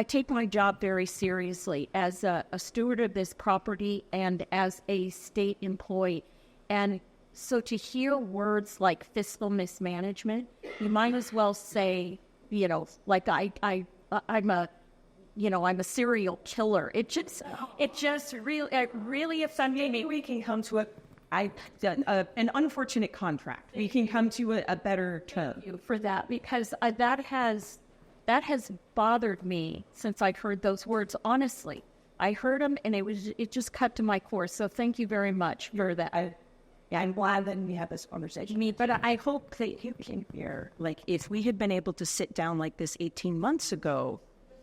take my job very seriously as a steward of this property and as a state employee, and so to hear words like fiscal mismanagement, you might as well say, I'm a serial killer. It just really offended me. We can come to an unfortunate contract. We can come to a better term. For that, because that has bothered me since I heard those words. Honestly, I heard them and it just cut to my core. So thank you very much for that. Yeah, I'm glad that we have this conversation. But I hope that you can hear, Like, if we had been able to sit down like this 18 months ago,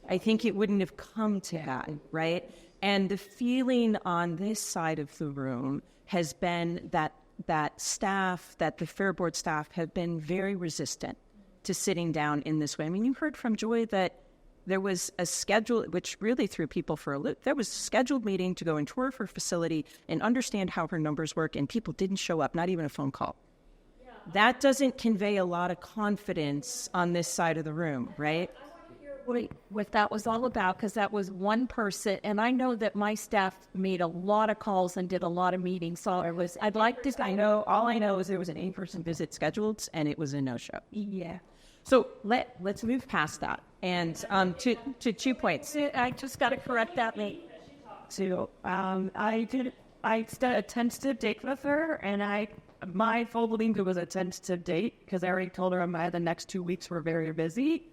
I think it wouldn't have come to that, right? And the feeling on this side of the room has been that the Fair Board staff have been very resistant to sitting down in this way. I mean, you heard from Joy that there was a schedule, which really threw people for a loop. There was a scheduled meeting to go and tour her facility and understand how her numbers work, and people didn't show up, not even a phone call. Yeah. That doesn't convey a lot of confidence on this side of the room, right? What that was all about, because that was one person, and I know that my staff made a lot of calls and did a lot of meetings. So all I know is there was an in-person visit scheduled, and it was a no-show. Yeah. So let's move past that, and to 2 points. I just got to correct that. So I set a tentative date with her, and my full belief it was a tentative date because I already told her the next 2 weeks were very busy.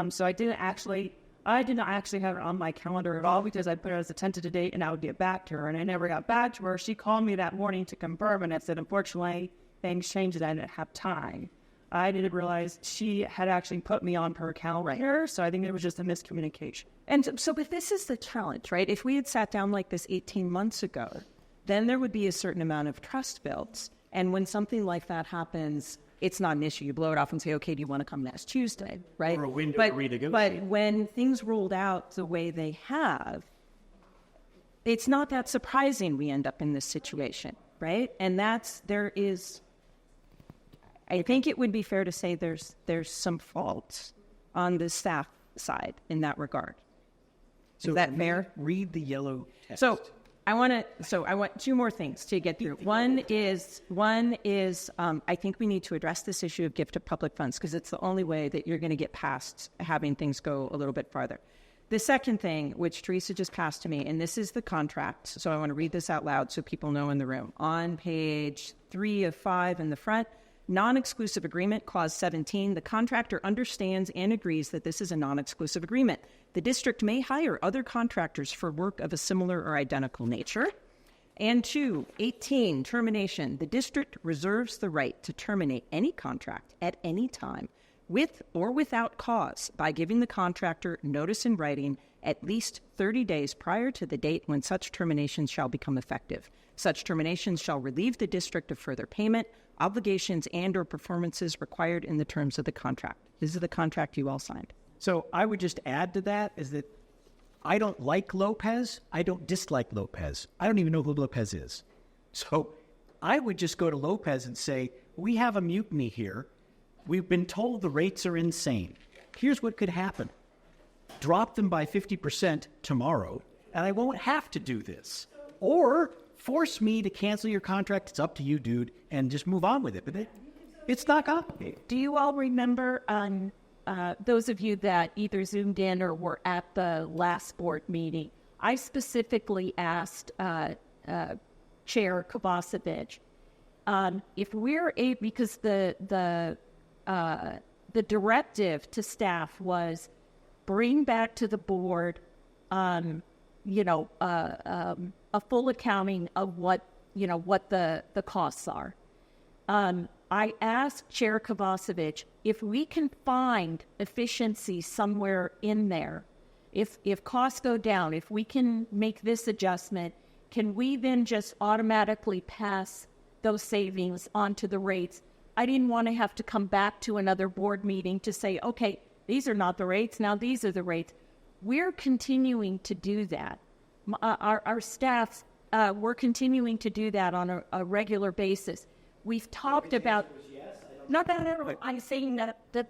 So I did not actually have it on my calendar at all because I put it as a tentative date and I would get back to her. And I never got back to her. She called me that morning to confirm and I said, unfortunately, things changed and I didn't have time. I didn't realize she had actually put me on her calendar. So I think it was just a miscommunication. And so, but this is the challenge, right? If we had sat down like this 18 months ago, then there would be a certain amount of trust built. And when something like that happens, it's not an issue. You blow it off and say, okay, do you want to come next Tuesday, right? Or a window to renegotiate. But when things rolled out the way they have, it's not that surprising we end up in this situation, right? And I think it would be fair to say there's some fault on the staff side in that regard. So is that fair? Read the yellow text. So I want 2 more things to get through. One is I think we need to address this issue of gift of public funds because it's the only way that you're going to get past having things go a little bit farther. The second thing, which Teresa just passed to me, and this is the contract, so I want to read this out loud so people know in the room. On page 3 of 5 in the front, non-exclusive agreement, clause 17, the contractor understands and agrees that this is a non-exclusive agreement. The district may hire other contractors for work of a similar or identical nature. And 2, 18, termination. The district reserves the right to terminate any contract at any time with or without cause by giving the contractor notice in writing at least 30 days prior to the date when such termination shall become effective. Such terminations shall relieve the district of further payment, obligations, and or performances required in the terms of the contract. This is the contract you all signed. So I would just add to that is that I don't like Lopez. I don't dislike Lopez. I don't even know who Lopez is. So I would just go to Lopez and say, we have a mutiny here. We've been told the rates are insane. Here's what could happen. Drop them by 50% tomorrow, and I won't have to do this. Or force me to cancel your contract. It's up to you, dude, and just move on with it. But it's not complicated. Do you all remember those of you that either Zoomed in or were at the last board meeting, I specifically asked Chair Kovacevic if we're able, because the directive to staff was bring back to the board, a full accounting of what the costs are. I asked Chair Kovacevic if we can find efficiency somewhere in there, if costs go down, if we can make this adjustment, can we then just automatically pass those savings onto the rates? I didn't want to have to come back to another board meeting to say, okay, these are not the rates, now these are the rates. We're continuing to do that. Our staff, we're continuing to do that on a regular basis. We've talked about, I'm saying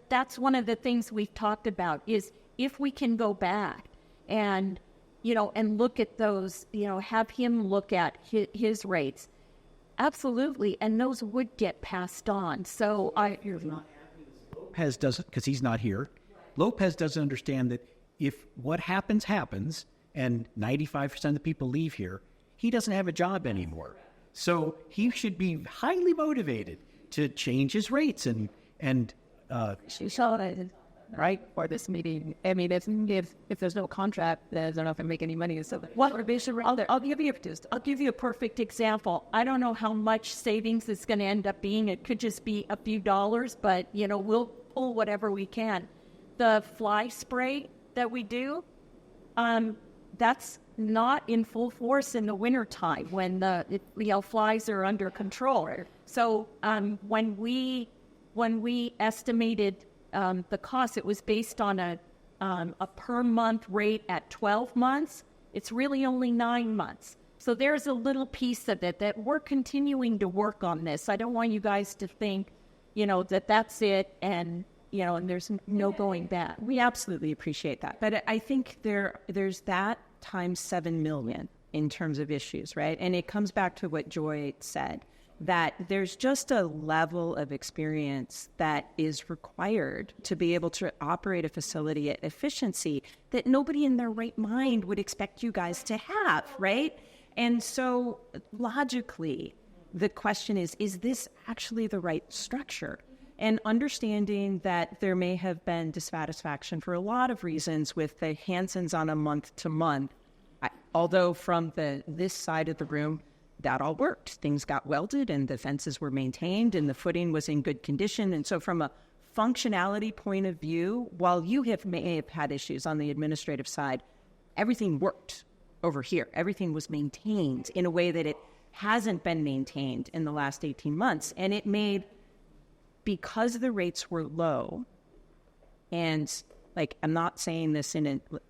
that's one of the things we've talked about is if we can go back and, and look at those, have him look at his rates. Absolutely. And those would get passed on. So Lopez doesn't, because he's not here. Lopez doesn't understand that if what happens, and 95% of the people leave here, he doesn't have a job anymore. So he should be highly motivated to change his rates and right, for this meeting. I mean, if there's no contract, then I don't know if I make any money. So I'll give you a perfect example. I don't know how much savings it's going to end up being. It could just be a few dollars, but we'll pull whatever we can. The fly spray that we do, that's not in full force in the wintertime when the flies are under control. So when we estimated the cost, it was based on a per month rate at 12 months. It's really only 9 months. So there's a little piece of it that we're continuing to work on this. I don't want you guys to think, that that's it and there's no going back. We absolutely appreciate that. But I think there's that times 7 million in terms of issues, right? And it comes back to what Joy said, that there's just a level of experience that is required to be able to operate a facility at efficiency that nobody in their right mind would expect you guys to have, right? And so logically, the question is this actually the right structure? And understanding that there may have been dissatisfaction for a lot of reasons with the Hansons on a month-to-month, although from this side of the room, that all worked. Things got welded and the fences were maintained and the footing was in good condition. And so from a functionality point of view, while you may have had issues on the administrative side, everything worked over here. Everything was maintained in a way that it hasn't been maintained in the last 18 months. And it made, because the rates were low, and I'm not saying this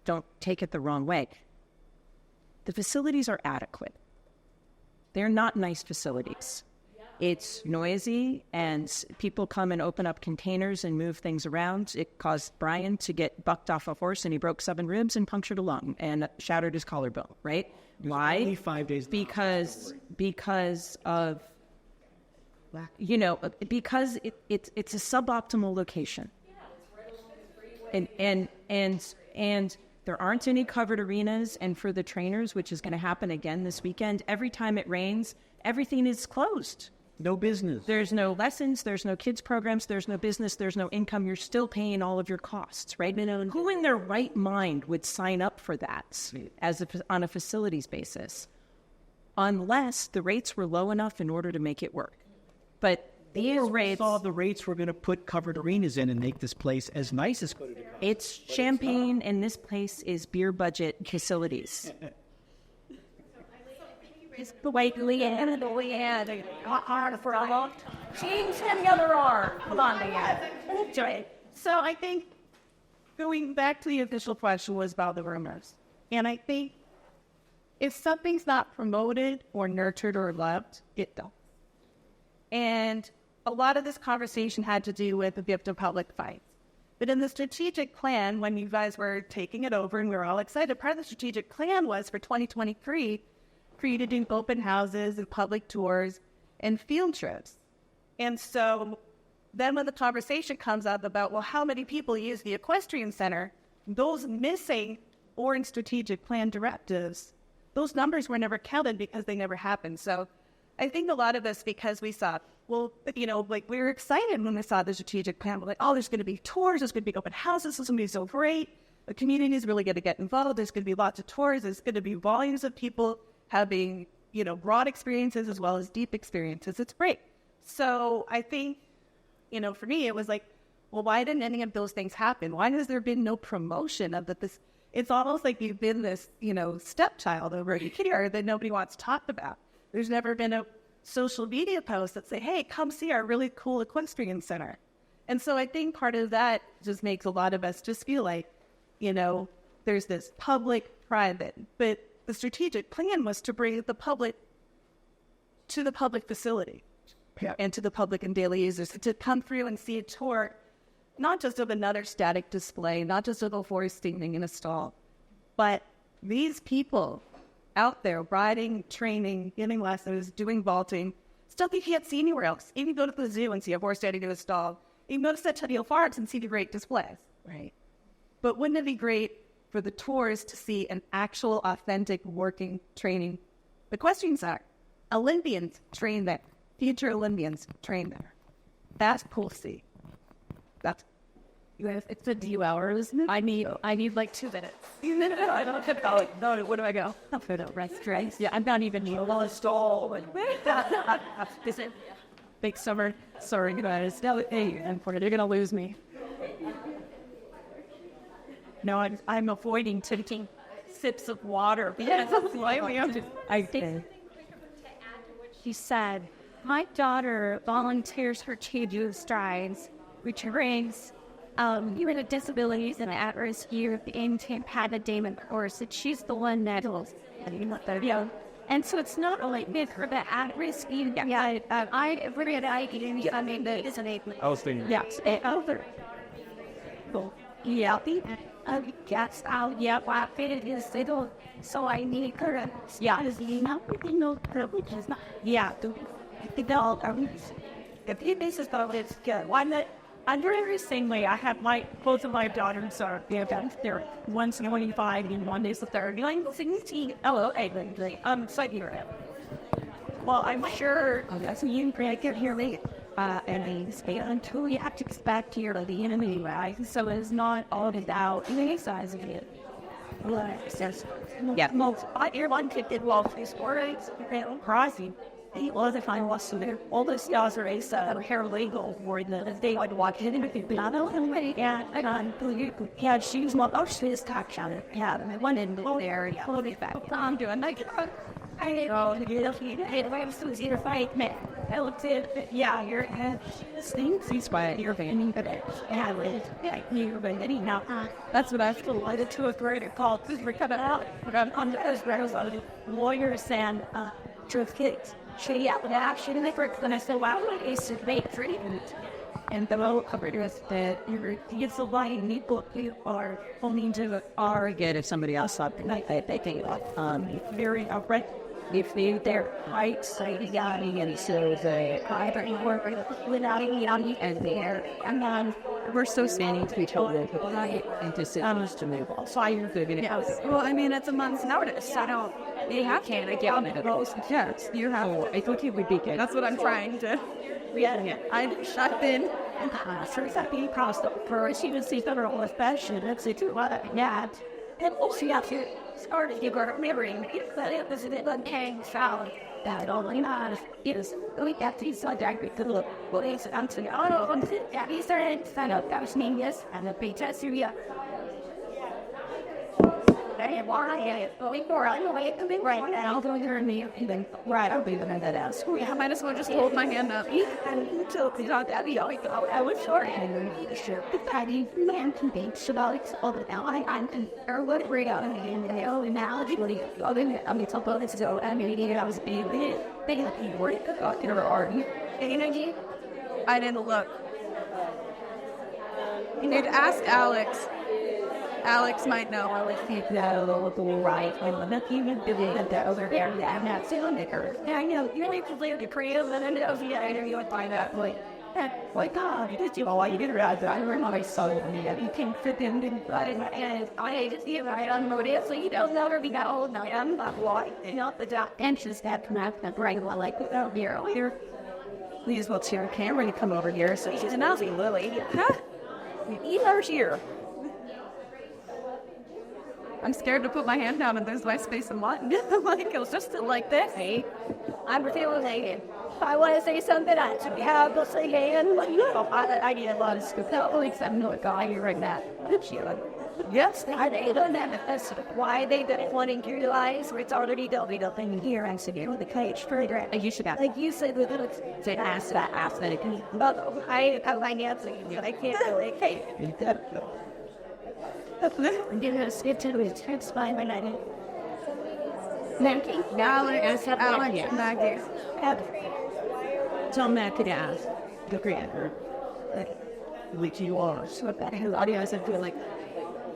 don't take it the wrong way, the facilities are adequate. They're not nice facilities. It's noisy, and people come and open up containers and move things around. It caused Brian to get bucked off a horse, and he broke 7 ribs and punctured a lung and shattered his collarbone, right? Why? Only 5 days. Because of, because it's a suboptimal location. And there aren't any covered arenas, and for the trainers, which is going to happen again this weekend, every time it rains, everything is closed. No business. There's no lessons, there's no kids programs, there's no business, there's no income. You're still paying all of your costs, right? Who in their right mind would sign up for that on a facilities basis, unless the rates were low enough in order to make it work? But these rates... saw the rates we're going to put covered arenas in and make this place as nice as could. It's champagne, and this place is beer budget facilities. It's the way Leanne hard for a long time. Change the other arm. Hold on, Leanne. So I think going back to the official question was about the rumors. And I think if something's not promoted or nurtured or loved, it don't. And a lot of this conversation had to do with the gift of public fights. But in the strategic plan, when you guys were taking it over and we were all excited, part of the strategic plan was for 2023 for you to do open houses and public tours and field trips. And so then when the conversation comes up about, well, how many people use the Equestrian Center, those missing or in strategic plan directives, those numbers were never counted because they never happened. So I think a lot of us, because we saw, well, we were excited when we saw the strategic plan. We're like, oh, there's going to be tours, there's going to be open houses, this is going to be so great. The community is really going to get involved. There's going to be lots of tours. There's going to be volumes of people having, broad experiences as well as deep experiences. It's great. So I think, for me, it was like, well, why didn't any of those things happen? Why has there been no promotion of this? It's almost like you've been this, stepchild over here that nobody wants to talk about. There's never been a social media post that say, hey, come see our really cool Equestrian Center. And so I think part of that just makes a lot of us just feel like, there's this public-private, but the strategic plan was to bring the public to the public facility and to the public and daily users to come through and see a tour, not just of another static display, not just of a horse standing in a stall, but these people out there riding, training, getting lessons, doing vaulting, stuff you can't see anywhere else. You can go to the zoo and see a horse standing in a stall. You can go to Centennial Farms and see the great displays. Right. But wouldn't it be great for the tours to see an actual, authentic, working training equestrian center? Olympians train there. Future Olympians train there. That's cool to see. It's a few hours. I need like 2 minutes. I don't have to no, where do I go? I'll put a restaurant. Yeah, I'm not even a stall. Is it big summer? Sorry, guys. No, hey, you're gonna lose me. No, I'm avoiding taking sips of water. Yes, that's why I did. She said, my daughter volunteers for Chiju Strides, which brings you with disabilities and at-risk youth into Padadamon course. And she's the one that and so it's not only good for the at-risk youth. Yeah, I mean, I was thinking. Yes, over. Yeah, yes, I fitted his little, so I need her. Yeah, no privileges. Yeah, if he bases though, it's good. One that under everything, I have both of my daughters are they're one's 25 and one is the 30. Like 16. Oh, okay, slightly around. Well, I'm sure that's you can hear me. And until you have to expect here to the enemy, right? So it's not all about the size of it. Yeah, most your one kid did well for these sports, crossing. He was if I was there. All the stars are paralegal for the day I'd watch it. Yeah, she was not she's talk shouting. Yeah, and I went in there. Yeah, hold it back. I'm doing like I I'm so easy to fight, man. I looked at yeah, your head stinks. He's quiet. You're vanning, but yeah, you're vanning now. That's what I was delighted to have heard it called. We're coming out. On the lawyers and truth kids. She out with action and they work. Then I said, wow, it's a great treatment. And the whole covered is that it's a line you are only to argue if somebody else up and I think very upright. If they're right side and so the private work without and there and we're so standing to each other and decisions to move all so you're good in house. Well, I mean it's a month's notice. I don't you can't get on it. Yes, you have I think it would be good. That's what I'm trying to I've been first that being crossed over she would see federal inspection that's it too yeah and she got to started you got remembering that it was an hang foul that only not is we got these direct to look police and to yeah he started stand up that was me yes and the pizza Syria and why before I know it coming right now I'll go there and then right I'll be the that ass I might as well just hold my hand up and until he's on that I was short and the shirt the tiny man can be so all the now I'm or what bring out and analogy what I mean some bonus so I mean I was being they had to work in our art energy I didn't look you need to ask Alex. Alex might know. Alex might know the right. I'm not even doing that over there. I'm not feeling it. Yeah, I know. You're like completely creative, and I know you would find out. Like, God, you did right. I remember my son. You can fit in, and I just see it right on motive, so you don't never be that old. Now I'm not white. You know, the dentist had come out and right like here. Please, well, to your camera, you come over here. So she's an Aussie Lily. Huh? You are here. I'm scared to put my hand down and lose my space and what? Like, it was just like this. Hey, I'm feeling like if I want to say something, I should have to say hand. Like, I need a lot of stuff. I know a guy here right now. Yes, they don't have that's why they didn't want to utilize where it's already done. We don't think here and sit with the cage further. You should have, like you said, with the say, ask that, but I have my answer. I can't really. Alex, Maggie. Tell Matt to ask the creator, which you are. So that his audience and feel like,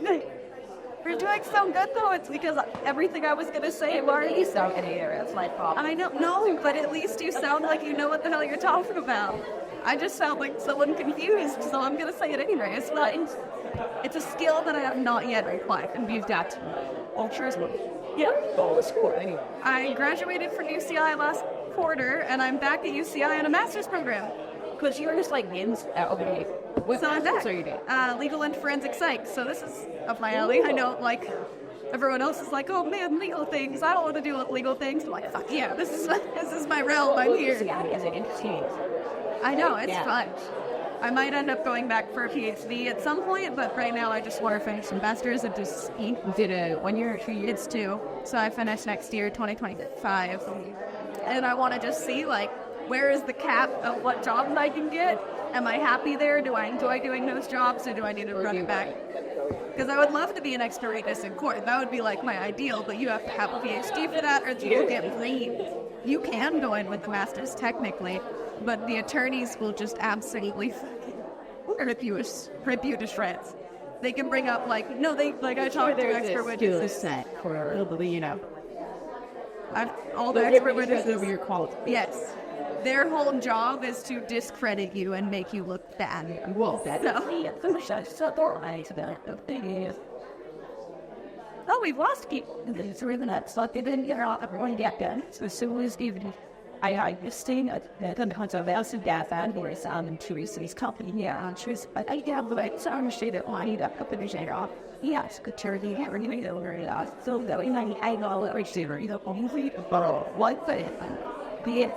you're doing so good though. It's because everything I was gonna say, Marty, sound here. That's my problem. I don't know, but at least you sound like you know what the hell you're talking about. I just sound like someone confused, so I'm gonna say it anyway. It's a skill that I have not yet acquired and used at. Altruism. Yeah. Oh, school anyway. I graduated from UCI last quarter, and I'm back at UCI in a master's program. Because you're just like okay. So I'm back. Legal and forensic psych. So this is up my alley. I know, like, everyone else is like, oh man, legal things. I don't want to deal with legal things. I'm like, fuck yeah, this is my realm. I'm here. I know, it's fun. I might end up going back for a PhD at some point, but right now I just want to finish some masters and just did a 1 year or 2 years. It's 2. So I finish next year, 2025. And I want to just see, like, where is the cap of what jobs I can get? Am I happy there? Do I enjoy doing those jobs, or do I need to run it back? Because I would love to be an expert witness in court. That would be like my ideal, but you have to have a PhD for that, or you'll get blamed. You can go in with the masters technically, but the attorneys will just absolutely rip you to shreds. They can bring up I talked to expert witnesses. All the expert witnesses over your quality. Yes. Their whole job is to discredit you and make you look bad. Oh, we've lost people. It's really nuts. Like, they didn't get off everyone get done. So as soon as even I just seen the controversy death and where it's on to his company. Yeah, but I have like some shit that I need a couple of shit off. Yes, good turkey, everything over it. So that we might hang all over receiver, only what be it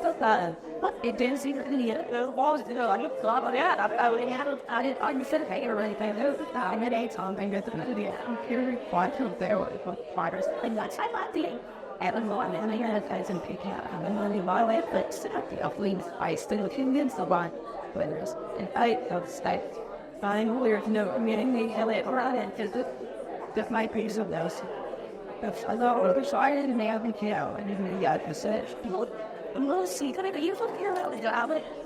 what it is the walls I said hey right there I had a song I got I'm here watch there was virus and that's I like the everyone and I had guys and pick out and money violate but the offlings I still convinced the one winners and I of state fine there's no meaning they held it around it because this might be some of those I thought decided and they haven't and then got the set well, see, can I get you from here?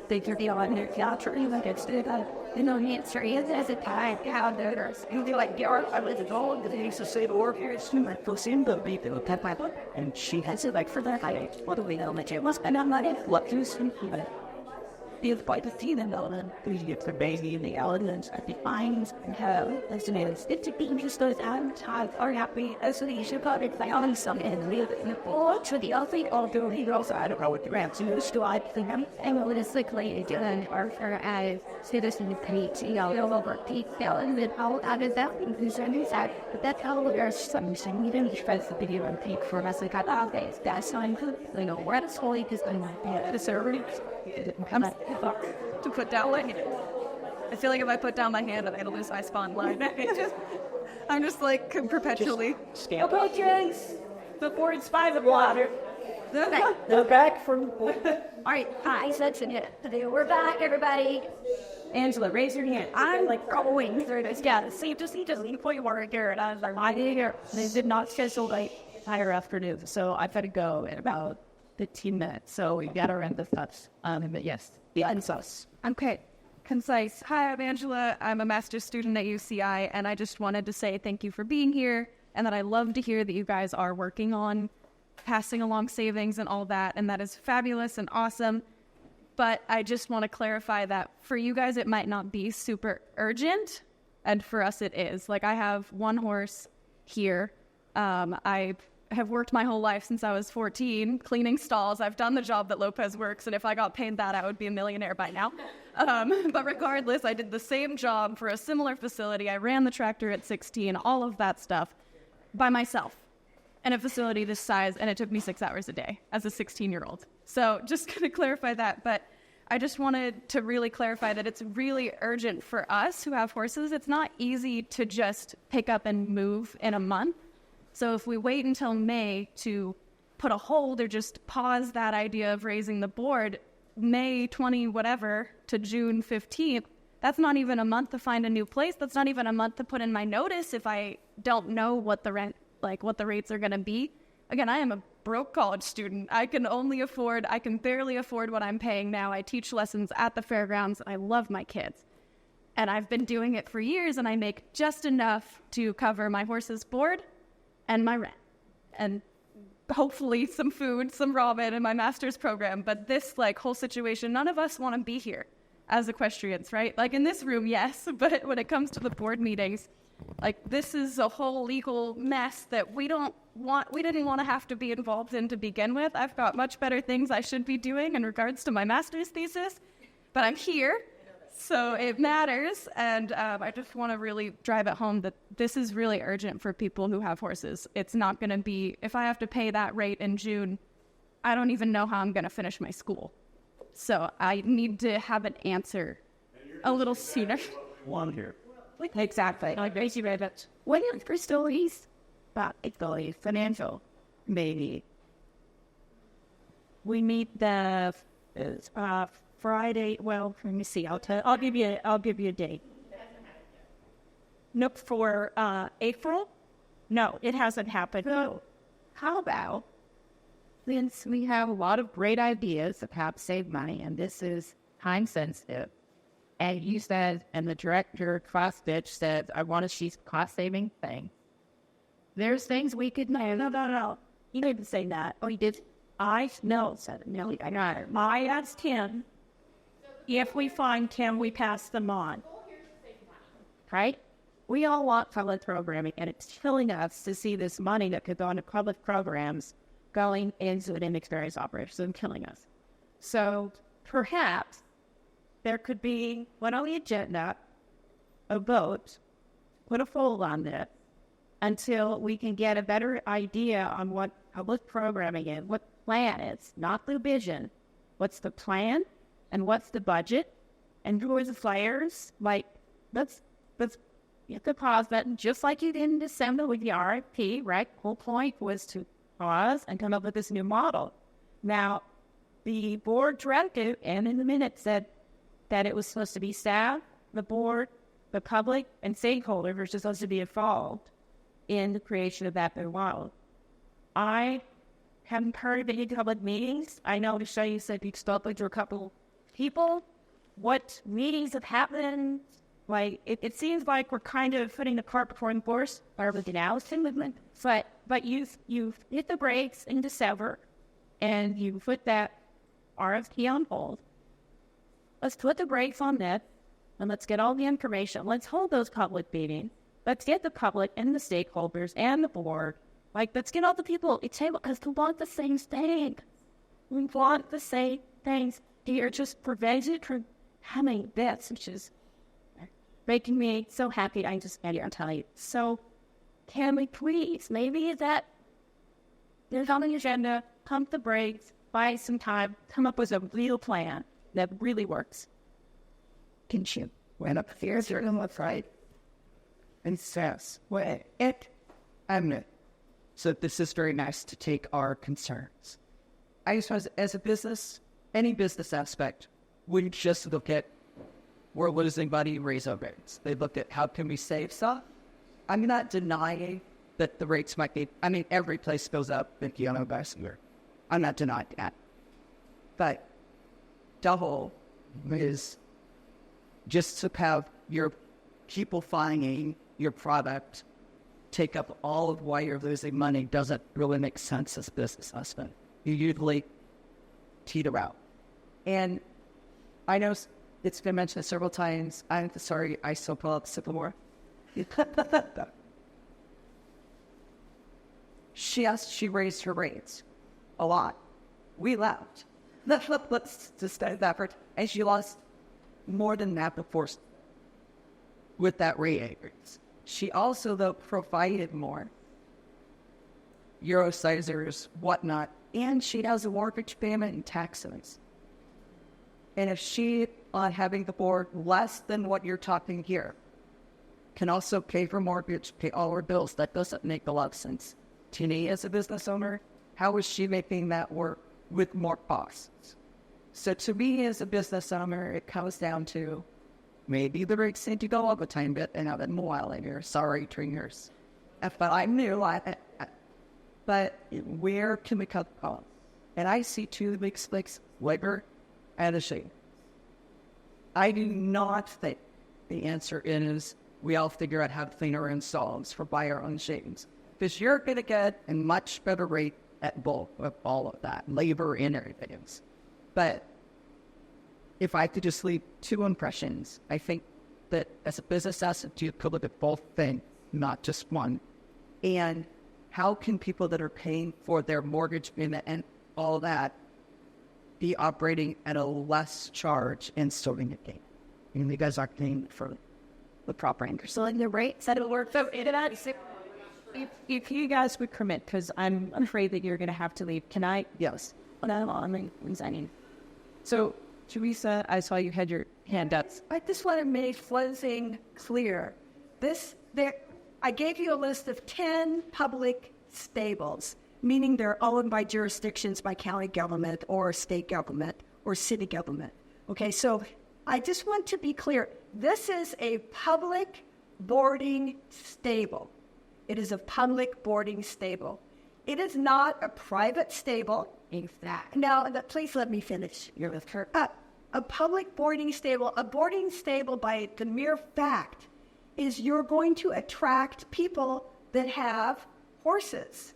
They took the on their theater, even gets to answer is as a time, how there's usually like the art I was told that they used to say the work here is too much for simple people that my book. And she has it like for that, what do we know, much it was, and I'm not in what to simply, but feels by the team and all that. We get the baby in the elements at the fines and how it's a being just those advertised are happy as the issue of it by on some and live in the board to the other all the heroes. I don't know what the grants used to I think and what is likely and are as citizen Pete, over Pete and then how out of that because I knew that but that's how there's something you didn't express the video and Pete for us like I days that's time we're at a school because I'm the server to put down my hand. I feel like if I put down my hand, it'll lose my spawn line. I'm just like perpetually. Scale patrons before it's 5 o'clock. They're back from. All right, hi, that's it. We're back, everybody. Angela, raise your hand. I'm like going through this. Yeah, see, just leave what you want here. And I was like, I didn't hear. They did not schedule like entire afternoon, so I've got to go in about 15 minutes. So we got to rent the stuff. But yes. Yeah, and sus. Okay, concise. Hi, I'm Angela. I'm a master's student at UCI, and I just wanted to say thank you for being here, and that I love to hear that you guys are working on passing along savings and all that, and that is fabulous and awesome. But I just want to clarify that for you guys, it might not be super urgent, and for us, it is. Like, I have one horse here. I have worked my whole life since I was 14, cleaning stalls. I've done the job that Lopez works, and if I got paid that, I would be a millionaire by now. But regardless, I did the same job for a similar facility. I ran the tractor at 16, all of that stuff by myself in a facility this size, and it took me 6 hours a day as a 16-year-old. So just going to clarify that, but I just wanted to really clarify that it's really urgent for us who have horses. It's not easy to just pick up and move in a month. So if we wait until May to put a hold or just pause that idea of raising the board, May 20 whatever to June 15th, that's not even a month to find a new place. That's not even a month to put in my notice if I don't know what the rent, like what the rates are going to be. Again, I am a broke college student. I can barely afford what I'm paying now. I teach lessons at the Fairgrounds. I love my kids. And I've been doing it for years, and I make just enough to cover my horse's board and my rent, and hopefully some food, some ramen in my master's program. But this whole situation, none of us want to be here as equestrians, right? Like in this room, yes, but when it comes to the board meetings, this is a whole legal mess that we didn't want to have to be involved in to begin with. I've got much better things I should be doing in regards to my master's thesis, but I'm here. So it matters, and I just want to really drive it home that this is really urgent for people who have horses. It's not going to be, if I have to pay that rate in June, I don't even know how I'm going to finish my school. So I need to have an answer a little sooner. One here. Exactly. Thank you very much. What is Crystal's financial, maybe? We meet the Friday. Well, let me see. I'll give you a date. Nope, for April. No, it hasn't happened. No. How about, since we have a lot of great ideas of how to save money, and this is time sensitive, and you said, and the director, Cost Bitch, said, I want to see cost saving thing. There's things we could no. He didn't say that. Oh, he did. Said no. I asked him if we find Tim, we pass them on. Right? We all want public programming, and it's killing us to see this money that could go into public programs going into an inexperienced operation and killing us. So perhaps there could be one on the agenda, a vote, put a hold on this until we can get a better idea on what public programming is, what the plan is, not the vision. What's the plan and what's the budget and who are the players? Like, let's hit the pause button just like you did in December with the RFP, right? The whole point was to pause and come up with this new model. Now, the board directed and in the minutes said that it was supposed to be staff, the board, the public, and stakeholders were supposed to be involved in the creation of that new model. I haven't heard of any public meetings. I know, Michele, you said you spoke to a couple people. What meetings have happened? Like, it seems like we're kind of putting the cart before the horse, or with the announcement movement. But you've hit the brakes in December, and you put that RFP on hold. Let's put the brakes on that, and let's get all the information. Let's hold those public meetings. Let's get the public and the stakeholders and the board. Like, let's get all the people at the table, because we want the same thing. We want the same things. You're just prevented from having this, which is making me so happy. I just can't tell you. So, can we please, maybe that there's on the agenda, pump the brakes, buy some time, come up with a real plan that really works. Can you went up here to the left, right? And says, well, so this is very nice to take our concerns. I suppose as a business, any business aspect, we just look at we're losing money, raise our rates. They looked at how can we save stuff. I'm not denying that the rates might be, every place goes up in Keanu Bassinger. I'm not denying that. But double is just to have your people finding your product take up all of why you're losing money doesn't really make sense as a business husband. You usually teeter out. And I know it's been mentioned several times. I'm sorry, I still pull up simple more. She raised her rates a lot. We left. Let's just stay that for, and she lost more than that before with that rate increase. She also, though, provided more Eurosizers, whatnot, and she has a mortgage payment and taxes. And if she, on having the board less than what you're talking here, can also pay for mortgage, pay all her bills, that doesn't make a lot of sense. To me, as a business owner, how is she making that work with more costs? So to me, as a business owner, it comes down to maybe the rates need to go up a tiny bit, and I've been a while in here. Sorry, trainers. But I'm new. But where can we cut the costs? And I see two big sticks, labor and a shade. I do not think the answer is we all figure out how to clean our own stalls for buy our own shades. Because you're going to get a much better rate at both of all of that, labor and everything else. But if I could just leave two impressions, I think that as a business asset, you could look at both things, not just one. And how can people that are paying for their mortgage payment and all that be operating at a less charge and still being a gain? and you guys aren't paying for the proper interest. So like the rate said it worked. So if you guys would permit, because I'm afraid that you're going to have to leave. Can I? Yes. No, I'm resigning. So, Teresa, I saw you had your hand up. I just want to make one thing clear. I gave you a list of 10 public stables, meaning they're owned by jurisdictions, by county government or state government or city government. Okay, so I just want to be clear. This is a public boarding stable. It is a public boarding stable. It is not a private stable. Exactly. Now, please let me finish. You're with her. A public boarding stable, by the mere fact, is you're going to attract people that have horses.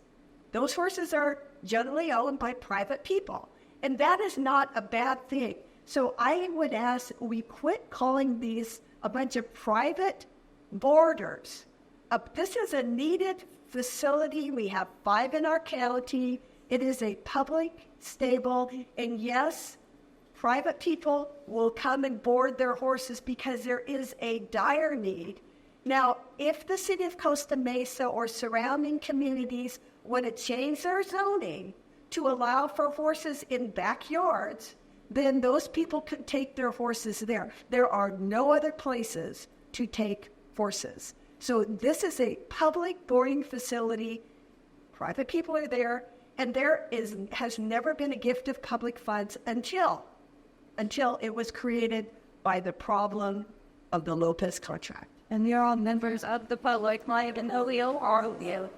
Those horses are generally owned by private people, and that is not a bad thing. So I would ask we quit calling these a bunch of private boarders. This is a needed facility. We have 5 in our county. It is a public stable, and yes, private people will come and board their horses because there is a dire need. Now, if the city of Costa Mesa or surrounding communities want to change their zoning to allow for horses in backyards, then those people could take their horses there. There are no other places to take horses. So this is a public boarding facility. Private people are there, and has never been a gift of public funds until it was created by the problem of the Lopez contract. And you're all members of the public, like an OEO or OEO.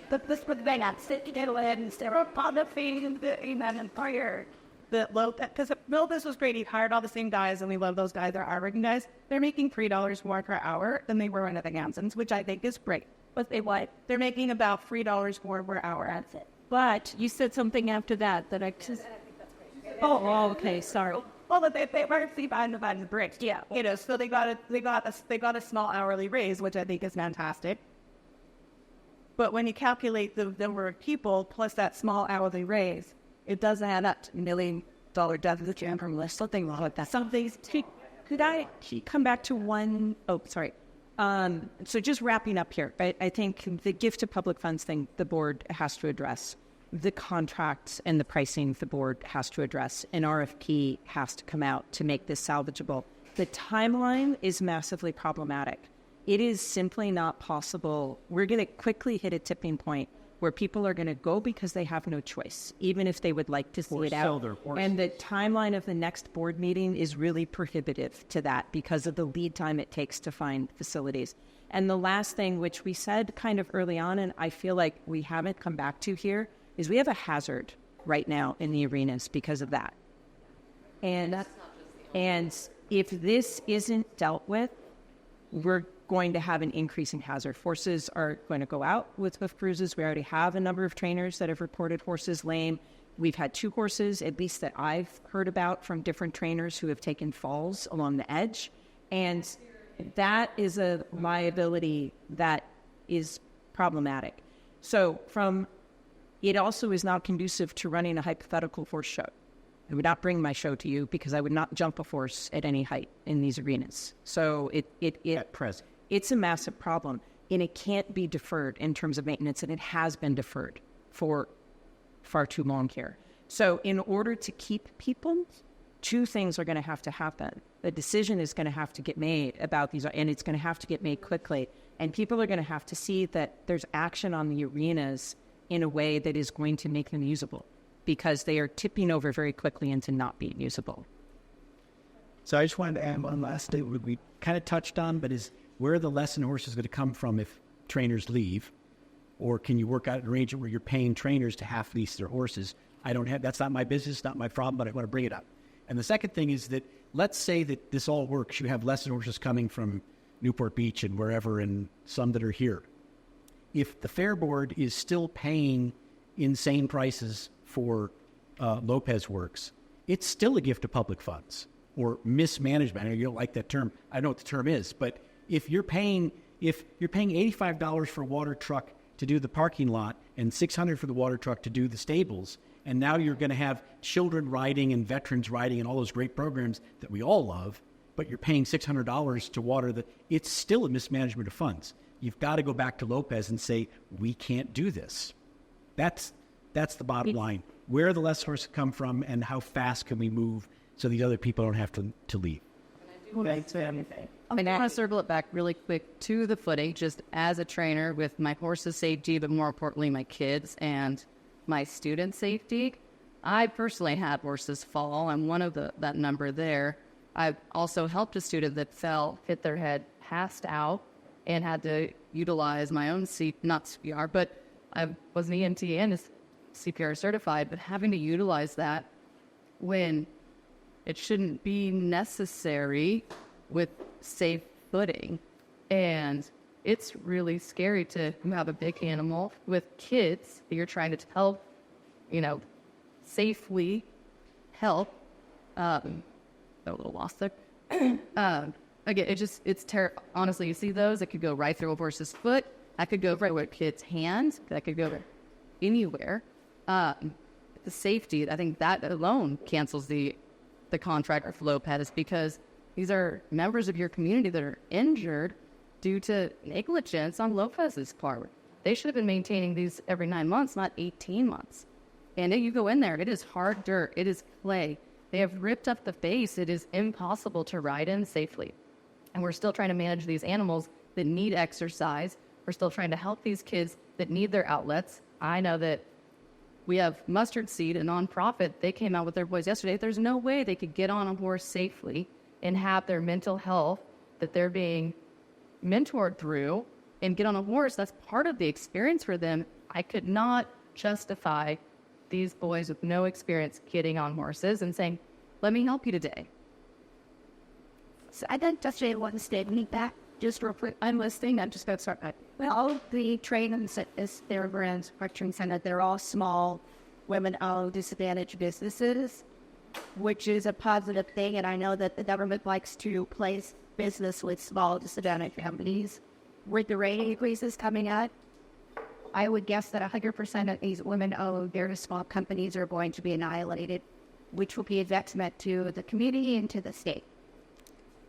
But this would be not sitting in and zero policy in the empire. The Lopez, because Lopez was great. He hired all the same guys, and we love those guys. They're hardworking guys. They're making $3 more per hour than they were in the Hansons, which I think is great. But they're making about $3 more per hour. That's it. But you said something after that I just. Oh, okay. Sorry. Well, but they were behind the bricks. Yeah. So they got a small hourly raise, which I think is fantastic. But when you calculate the number of people plus that small hourly raise, it does add up to $1 million deficit from list. Something wrong with that. Could I come back to one? Oh, sorry. So just wrapping up here, I think the gift of public funds thing the board has to address. The contracts and the pricing the board has to address. An RFP has to come out to make this salvageable. The timeline is massively problematic. It is simply not possible. We're going to quickly hit a tipping point where people are going to go because they have no choice, even if they would like to see it out. And the timeline of the next board meeting is really prohibitive to that because of the lead time it takes to find facilities. And the last thing, which we said kind of early on, and I feel like we haven't come back to here, is we have a hazard right now in the arenas because of that. And if this isn't dealt with, we're going to have an increasing hazard. Horses are going to go out with hoof bruises. We already have a number of trainers that have reported horses lame. We've had 2 horses, at least that I've heard about, from different trainers who have taken falls along the edge. And that is a liability that is problematic. So it also is not conducive to running a hypothetical horse show. I would not bring my show to you because I would not jump a horse at any height in these arenas. So at present, it's a massive problem, and it can't be deferred in terms of maintenance, and it has been deferred for far too long here. So in order to keep people, 2 things are going to have to happen. The decision is going to have to get made about these, and it's going to have to get made quickly. And people are going to have to see that there's action on the arenas in a way that is going to make them usable, because they are tipping over very quickly into not being usable. So I just wanted to add one last thing we kind of touched on, but is where are the lesson horses going to come from if trainers leave? Or can you work out an arrangement where you're paying trainers to half lease their horses? That's not my business, not my problem, but I want to bring it up. And the second thing is that let's say that this all works. You have lesson horses coming from Newport Beach and wherever, and some that are here. If the Fair Board is still paying insane prices for Lopez works, it's still a gift of public funds or mismanagement. I know you don't like that term. I know what the term is, but if you're paying $85 for a water truck to do the parking lot and $600 for the water truck to do the stables, and now you're going to have children riding and veterans riding and all those great programs that we all love, but you're paying $600 to water it's still a mismanagement of funds. You've got to go back to Lopez and say, we can't do this. That's the bottom line. Where the less horses come from and how fast can we move so these other people don't have to leave. I want to circle it back really quick to the footing, just as a trainer with my horse's safety, but more importantly, my kids and my student safety. I personally had horses fall. I'm one of that number there. I've also helped a student that fell, hit their head, passed out, and had to utilize my own not CPR, but I was an EMT and is CPR certified, but having to utilize that when it shouldn't be necessary with safe footing. And it's really scary to have a big animal with kids that you're trying to help, safely help. A little lost there. Again, it's terrible. Honestly, you see those, it could go right through a horse's foot. That could go right through a kid's hand. That could go anywhere. The safety, I think that alone cancels the contract with Lopez, because these are members of your community that are injured due to negligence on Lopez's part. They should have been maintaining these every 9 months, not 18 months. And you go in there, it is hard dirt, it is clay. They have ripped up the base. It is impossible to ride in safely. And we're still trying to manage these animals that need exercise. We're still trying to help these kids that need their outlets. I know that we have Mustard Seed, a nonprofit. They came out with their boys yesterday. There's no way they could get on a horse safely and have their mental health that they're being mentored through and get on a horse. That's part of the experience for them. I could not justify these boys with no experience getting on horses and saying, let me help you today. So I think just one statement back, just real quick. I'm listening. I'm just going to start back. Well, all of the trainings at this Fairgrounds Equestrian Center, they're all small, women-owned, disadvantaged businesses, which is a positive thing. And I know that the government likes to place business with small, disadvantaged companies. With the rate increases coming up, I would guess that 100% of these women-owned, very small companies are going to be annihilated, which will be a detriment to the community and to the state.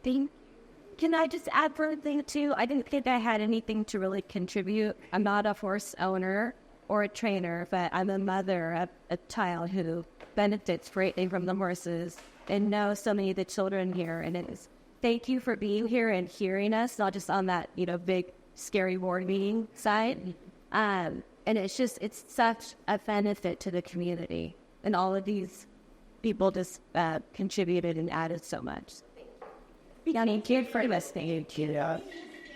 Can I just add for a thing too? I didn't think I had anything to really contribute. I'm not a horse owner or a trainer, but I'm a mother of a child who benefits greatly from the horses and know so many of the children here. And it is thank you for being here and hearing us, not just on that, big, scary board meeting side. And it's such a benefit to the community. And all of these people just contributed and added so much. Thank you for listening.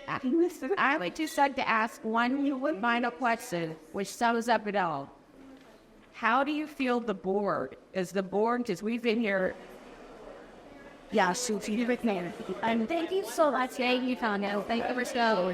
I would just like to ask one final question, which sums up it all. How do you feel the board? Is the board, because we've been here. Yeah, so thank you so much. Thank you, Tanya. Thank you for so.